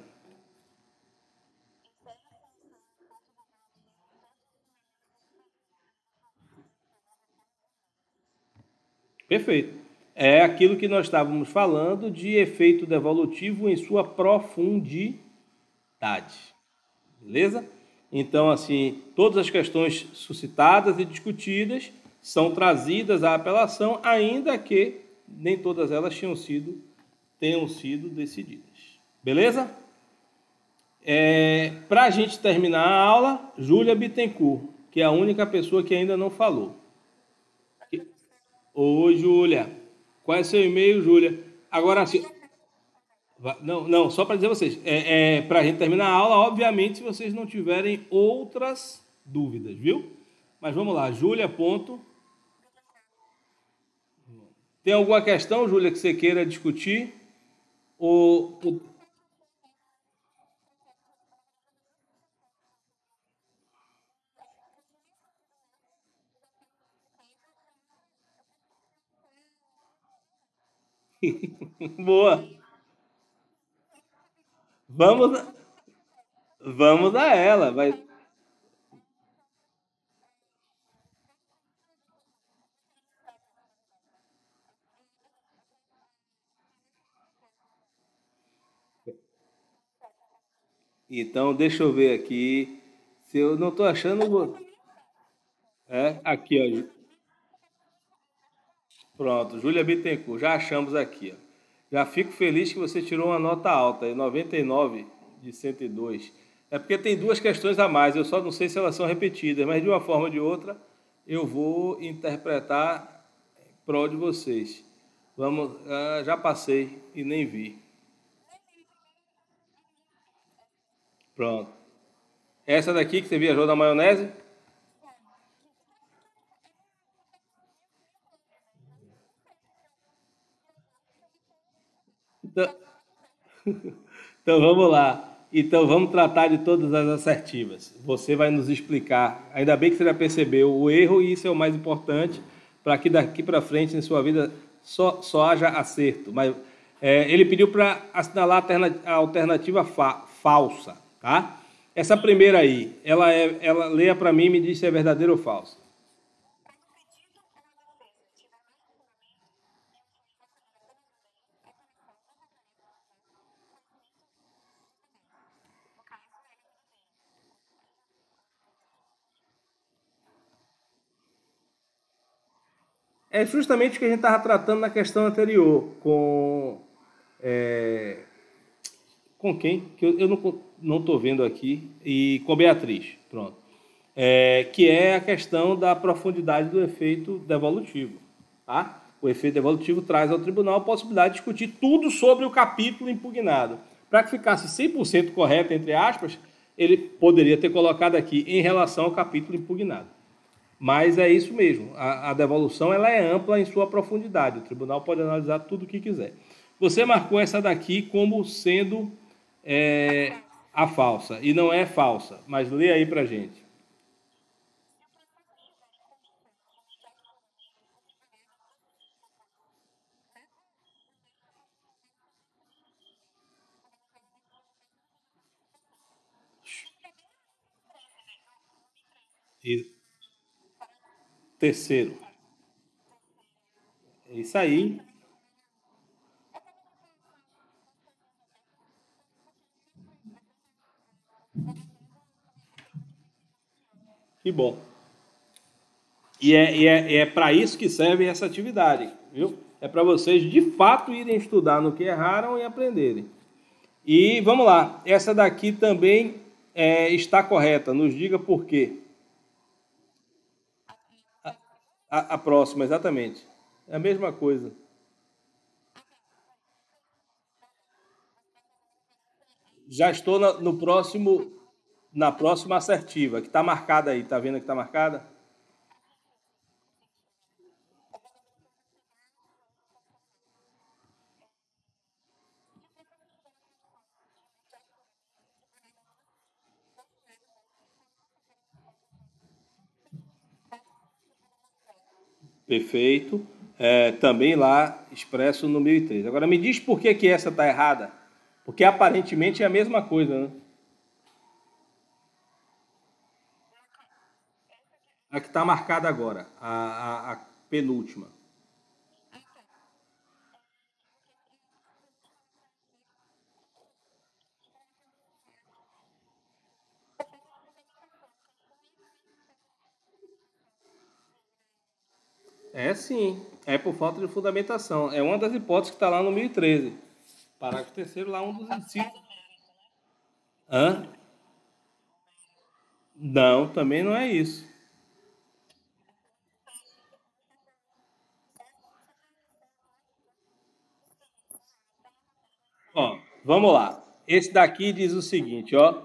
Perfeito. É aquilo que nós estávamos falando de efeito devolutivo em sua profundidade. Beleza? Então, assim, todas as questões suscitadas e discutidas são trazidas à apelação, ainda que nem todas elas tenham sido decididas. Beleza? Para a gente terminar a aula, Júlia Bittencourt, que é a única pessoa que ainda não falou. Oi, Júlia. Qual é seu e-mail, Júlia? Agora, assim, não, só para dizer a vocês, para a gente terminar a aula, obviamente, se vocês não tiverem outras dúvidas, viu? Mas vamos lá, Júlia. Tem alguma questão, Júlia, que você queira discutir? Ou... Boa. Vamos, vamos a ela. Então, deixa eu ver aqui. Se eu não estou achando. Aqui, ó. Pronto, Júlia Bittencourt, já achamos aqui, ó. Já fico feliz que você tirou uma nota alta, aí, 99 de 102. É porque tem duas questões a mais, eu só não sei se elas são repetidas, mas de uma forma ou de outra eu vou interpretar em prol de vocês. Vamos, já passei e nem vi. Pronto. Essa daqui que você viajou na maionese? Então, então vamos lá. Então vamos tratar de todas as assertivas. Você vai nos explicar. Ainda bem que você já percebeu o erro e isso é o mais importante para que daqui para frente em sua vida só haja acerto. Mas ele pediu para assinalar a alternativa falsa, tá? Essa primeira aí, ela leia para mim e me diz se é verdadeiro ou falso. É justamente o que a gente estava tratando na questão anterior, é, com quem? Que eu não estou vendo aqui. E com Beatriz. Pronto. Que é a questão da profundidade do efeito devolutivo. Tá? O efeito devolutivo traz ao tribunal a possibilidade de discutir tudo sobre o capítulo impugnado. Para que ficasse 100% correto, entre aspas, ele poderia ter colocado aqui em relação ao capítulo impugnado. Mas é isso mesmo. A devolução ela é ampla em sua profundidade. O tribunal pode analisar tudo o que quiser. Você marcou essa daqui como sendo a falsa. E não é falsa. Mas lê aí pra gente. E terceiro. É isso aí. Que bom. E é para isso que serve essa atividade, viu? É para vocês de fato irem estudar no que erraram e aprenderem. E vamos lá, essa daqui também está correta, nos diga por quê. A próxima, exatamente. É a mesma coisa. Já estou no próximo, na próxima assertiva, que está marcada aí, tá vendo que está marcada? Perfeito. Também lá expresso no 1003. Agora me diz por que essa está errada. Porque aparentemente é a mesma coisa, né? A que está marcada agora, a penúltima. É sim, é por falta de fundamentação. É uma das hipóteses que está lá no 1013. Parágrafo terceiro, lá um dos incisos. Hã? Não, também não é isso. Ó, vamos lá. Esse daqui diz o seguinte, ó.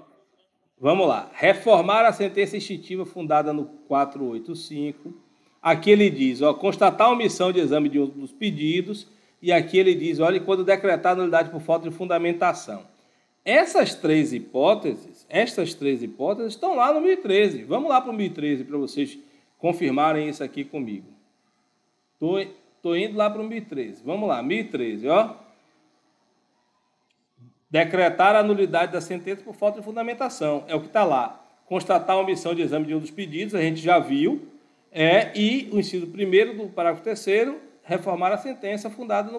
Vamos lá. Reformar a sentença extintiva fundada no 485. Aqui ele diz, ó, constatar a omissão de exame de um dos pedidos. E aqui ele diz, olha, quando decretar nulidade por falta de fundamentação. Estas três hipóteses estão lá no 1013. Vamos lá para o 1013 para vocês confirmarem isso aqui comigo. Tô indo lá para o 1013. Vamos lá, 1013, ó. Decretar a nulidade da sentença por falta de fundamentação. É o que está lá. Constatar a omissão de exame de um dos pedidos, a gente já viu. E o inciso primeiro do parágrafo terceiro, reformar a sentença fundada no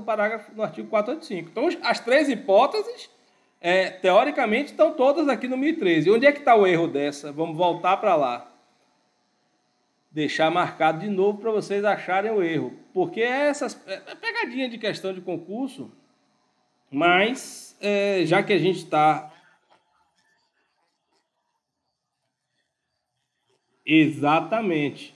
artigo 485. Então, as três hipóteses Teoricamente estão todas aqui no 1013. Onde é que está o erro dessa? Vamos voltar para lá. Deixar marcado de novo para vocês acharem o erro. Porque pegadinha de questão de concurso, mas já que a gente está... Exatamente,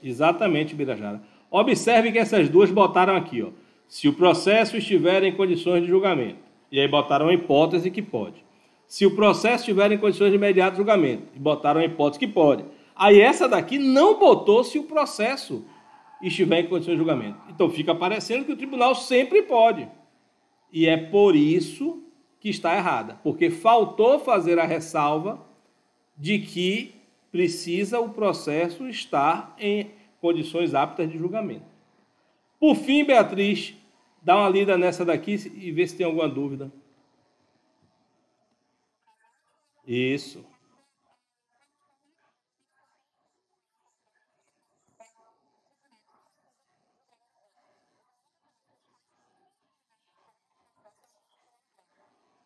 Birajara. Observe que essas duas botaram aqui, ó. Se o processo estiver em condições de julgamento. E aí botaram a hipótese que pode. Se o processo estiver em condições de imediato julgamento. E botaram a hipótese que pode. Aí essa daqui não botou se o processo estiver em condições de julgamento. Então fica parecendo que o tribunal sempre pode. E é por isso que está errada. Porque faltou fazer a ressalva de que precisa o processo estar em condições aptas de julgamento. Por fim, Beatriz, dá uma lida nessa daqui e vê se tem alguma dúvida. Isso.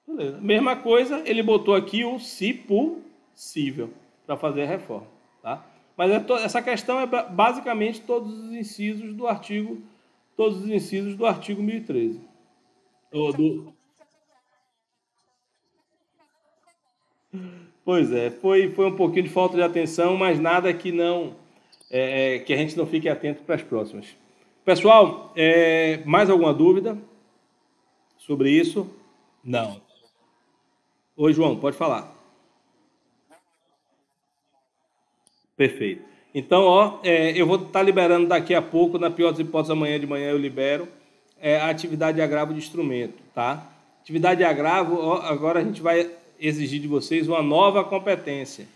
Beleza. Mesma coisa, ele botou aqui o se possível para fazer a reforma, tá? Mas essa questão é basicamente todos os incisos do artigo 1013. Pois é, foi um pouquinho de falta de atenção, mas nada que não que a gente não fique atento para as próximas. Pessoal, mais alguma dúvida sobre isso? Não. Oi, João, pode falar. Perfeito. Então, eu vou estar liberando daqui a pouco, na pior das hipóteses, amanhã de manhã eu libero, a atividade de agravo de instrumento, tá? Atividade de agravo, agora a gente vai exigir de vocês uma nova competência,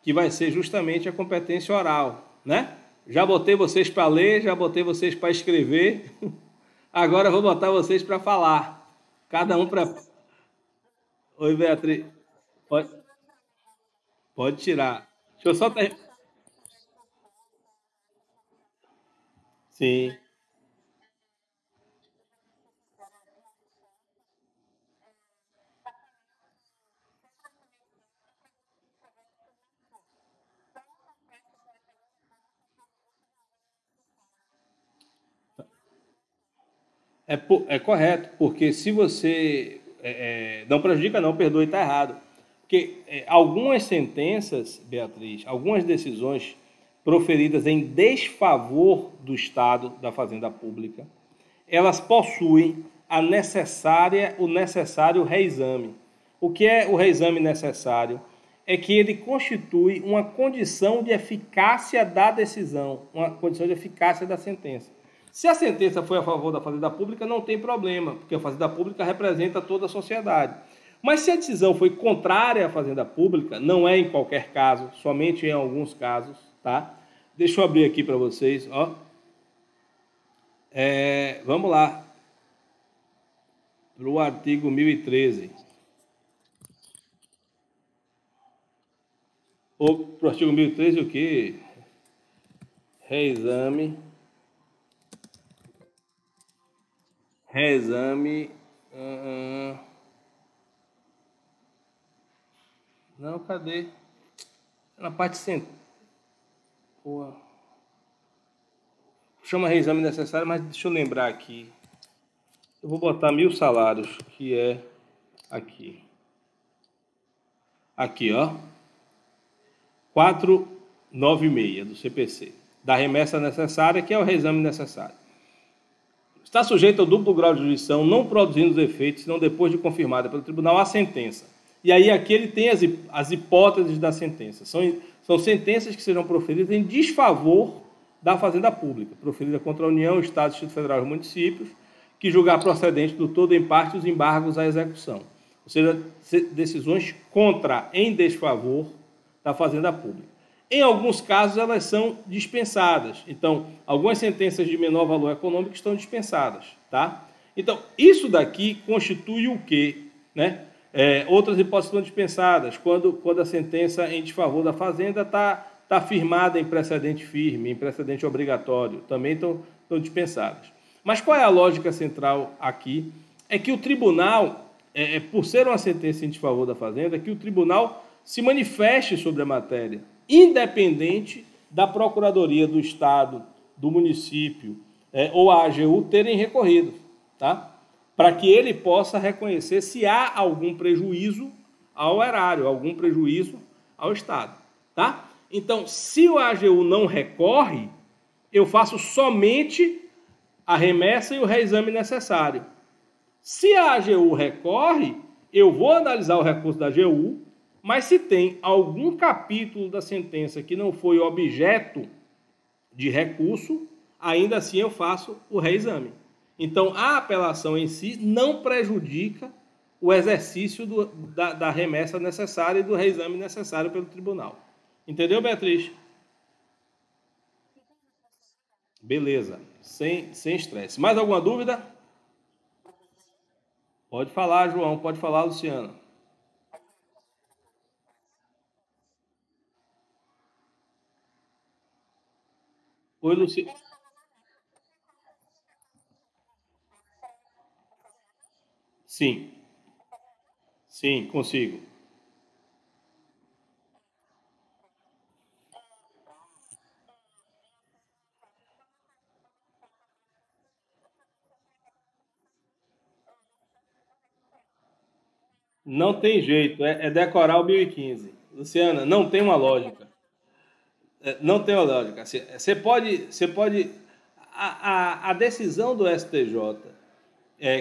que vai ser justamente a competência oral, né? Já botei vocês para ler, já botei vocês para escrever, agora eu vou botar vocês para falar. Cada um para... Oi, Beatriz. Pode, pode tirar. Deixa eu só ter... Sim. É correto, porque se você não prejudica, não, perdoe, está errado. Porque algumas sentenças, Beatriz, algumas decisões proferidas em desfavor do Estado da Fazenda Pública, elas possuem o necessário reexame. O que é o reexame necessário? É que ele constitui uma condição de eficácia da decisão, uma condição de eficácia da sentença. Se a sentença foi a favor da Fazenda Pública, não tem problema, porque a Fazenda Pública representa toda a sociedade. Mas se a decisão foi contrária à Fazenda Pública, não é em qualquer caso, somente em alguns casos, tá? Deixa eu abrir aqui para vocês, ó. Vamos lá, para o artigo 1013. Ou para o artigo 1013 o quê? Reexame. Não, cadê? Na parte central. Chama reexame necessário, mas deixa eu lembrar aqui. Eu vou botar 1.000 salários, que é aqui. Aqui, ó. 496 do CPC. Da remessa necessária, que é o reexame necessário. Está sujeito ao duplo grau de jurisdição, não produzindo os efeitos, senão depois de confirmada pelo tribunal a sentença. E aí aqui ele tem as hipóteses da sentença. São sentenças que serão proferidas em desfavor da Fazenda Pública, proferida contra a União, Estado, Distrito Federal e municípios, que julgar procedente do todo em parte os embargos à execução. Ou seja, decisões contra, em desfavor da Fazenda Pública. Em alguns casos, elas são dispensadas. Então, algumas sentenças de menor valor econômico estão dispensadas, tá? Então, isso daqui constitui o quê? Né? Outras hipóteses estão dispensadas, quando a sentença em desfavor da Fazenda está firmada em precedente firme, em precedente obrigatório, também estão dispensadas. Mas qual é a lógica central aqui? É que o tribunal por ser uma sentença em desfavor da Fazenda, que o tribunal se manifeste sobre a matéria, independente da Procuradoria do Estado, do município ou a AGU terem recorrido, tá? Para que ele possa reconhecer se há algum prejuízo ao erário, algum prejuízo ao Estado, tá? Então, se o AGU não recorre, eu faço somente a remessa e o reexame necessário. Se a AGU recorre, eu vou analisar o recurso da AGU, mas se tem algum capítulo da sentença que não foi objeto de recurso, ainda assim eu faço o reexame. Então, a apelação em si não prejudica o exercício da remessa necessária e do reexame necessário pelo tribunal. Entendeu, Beatriz? Beleza, sem estresse. Mais alguma dúvida? Pode falar, João, pode falar, Luciana. Oi, Luciana. Sim, sim, consigo. Não tem jeito, é decorar o 1015. Luciana, não tem uma lógica. Não tem uma lógica. Você pode a decisão do STJ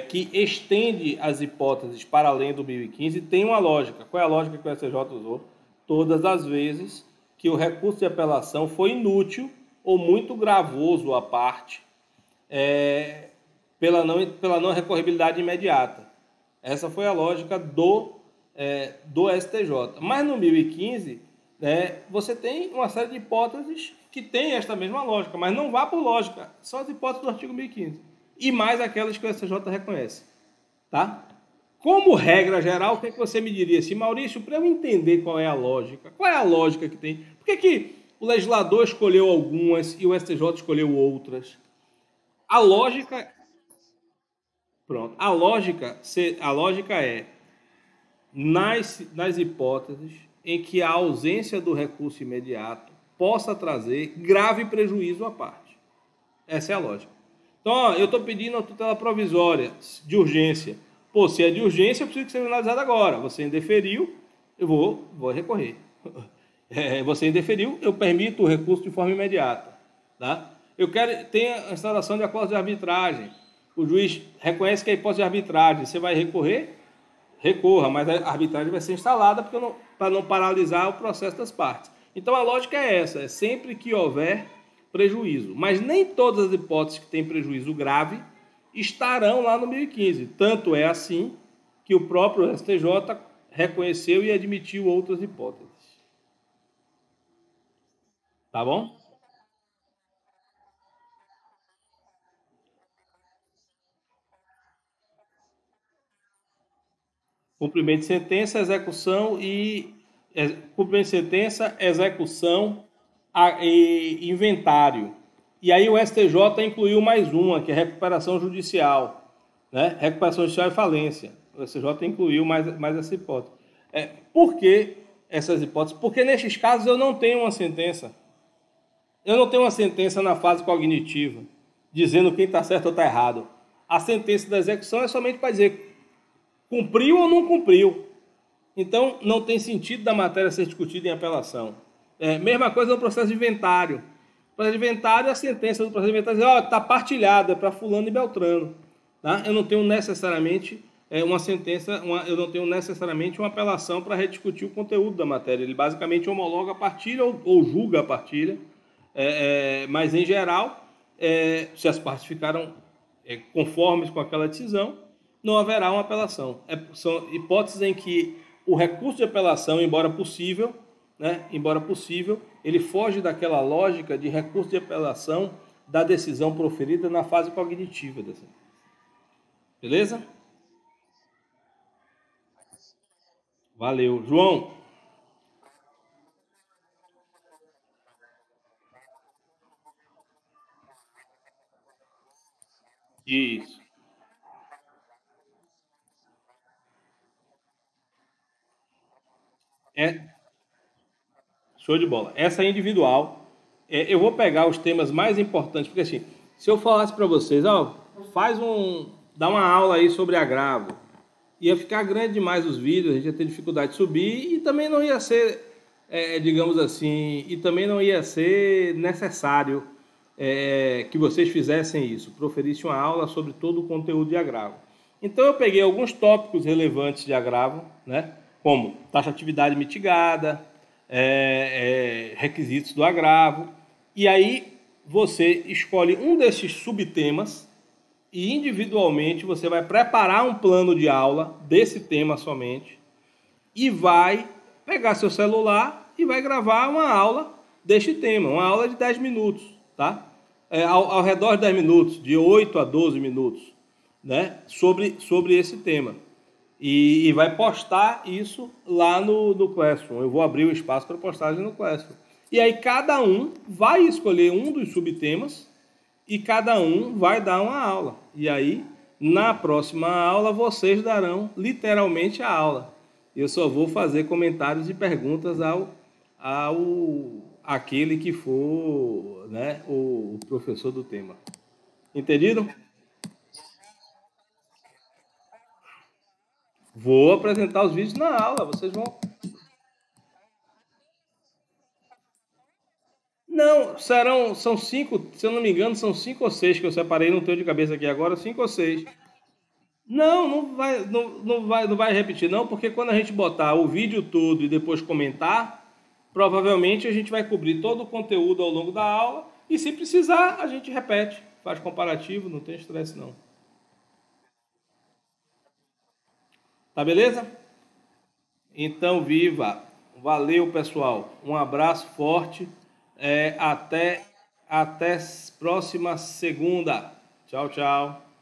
que estende as hipóteses para além do 1015 tem uma lógica. Qual é a lógica que o STJ usou? Todas as vezes que o recurso de apelação foi inútil ou muito gravoso à parte pela não recorribilidade imediata. Essa foi a lógica do STJ. Mas no 1015, você tem uma série de hipóteses que têm esta mesma lógica, mas não vá por lógica. São as hipóteses do artigo 1015. E mais aquelas que o STJ reconhece. Tá? Como regra geral, o que, é que você me diria assim, Maurício, para eu entender qual é a lógica? Qual é a lógica que tem? Por que, que o legislador escolheu algumas e o STJ escolheu outras? A lógica, pronto, a lógica é nas hipóteses em que a ausência do recurso imediato possa trazer grave prejuízo à parte. Essa é a lógica. Então, ó, eu estou pedindo a tutela provisória de urgência. Pô, se é de urgência, eu preciso que seja analisado agora. Você indeferiu, eu vou recorrer. Você indeferiu, eu permito o recurso de forma imediata. Tá? Eu quero ter a instalação de acordo de arbitragem. O juiz reconhece que é hipótese de arbitragem. Você vai recorrer? Recorra, mas a arbitragem vai ser instalada para não paralisar o processo das partes. Então a lógica é essa, é sempre que houver prejuízo. Mas nem todas as hipóteses que têm prejuízo grave estarão lá no 1015. Tanto é assim que o próprio STJ reconheceu e admitiu outras hipóteses. Tá bom? Cumprimento de sentença, execução cumprimento de sentença, execução e inventário. E aí o STJ incluiu mais uma, que é recuperação judicial, né? Recuperação judicial e falência. O STJ incluiu mais essa hipótese. Por que essas hipóteses? Porque nesses casos eu não tenho uma sentença. Eu não tenho uma sentença na fase cognitiva dizendo quem está certo ou está errado. A sentença da execução é somente para dizer cumpriu ou não cumpriu. Então, não tem sentido da matéria ser discutida em apelação. Mesma coisa no processo de inventário. O processo de inventário, a sentença do processo de inventário diz, está partilhada para fulano e beltrano. Tá? Eu não tenho necessariamente uma sentença, eu não tenho necessariamente uma apelação para rediscutir o conteúdo da matéria. Ele basicamente homologa a partilha ou julga a partilha, mas, em geral, se as partes ficaram conformes com aquela decisão, não haverá uma apelação. São hipóteses em que o recurso de apelação, embora possível, ele foge daquela lógica de recurso de apelação da decisão proferida na fase cognitiva. Beleza? Valeu. João? Isso. É, show de bola. Essa é individual. Eu vou pegar os temas mais importantes, porque assim, se eu falasse para vocês, ó, dá uma aula aí sobre agravo, ia ficar grande demais os vídeos, a gente ia ter dificuldade de subir e também não ia ser, digamos assim, e também não ia ser necessário que vocês fizessem isso, proferissem uma aula sobre todo o conteúdo de agravo. Então eu peguei alguns tópicos relevantes de agravo, né? Como taxatividade mitigada, requisitos do agravo, e aí você escolhe um desses subtemas e individualmente você vai preparar um plano de aula desse tema somente e vai pegar seu celular e vai gravar uma aula deste tema, uma aula de 10 minutos, tá? Ao redor de 10 minutos, de 8 a 12 minutos, né? Sobre esse tema. E vai postar isso lá no Classroom. Eu vou abrir o espaço para postagem no Classroom. E aí cada um vai escolher um dos subtemas e cada um vai dar uma aula. E aí, na próxima aula, vocês darão literalmente a aula. Eu só vou fazer comentários e perguntas ao aquele que for, né, o professor do tema. Entendido? Vou apresentar os vídeos na aula. Vocês vão. Não, são cinco, se eu não me engano, são cinco ou seis que eu separei, não tenho de cabeça aqui agora, cinco ou seis. Não, não vai repetir, não, porque quando a gente botar o vídeo todo e depois comentar, provavelmente a gente vai cobrir todo o conteúdo ao longo da aula e se precisar a gente repete, faz comparativo, não tem estresse não. Tá beleza? Então, viva! Valeu, pessoal. Um abraço forte. Até próxima segunda. Tchau, tchau.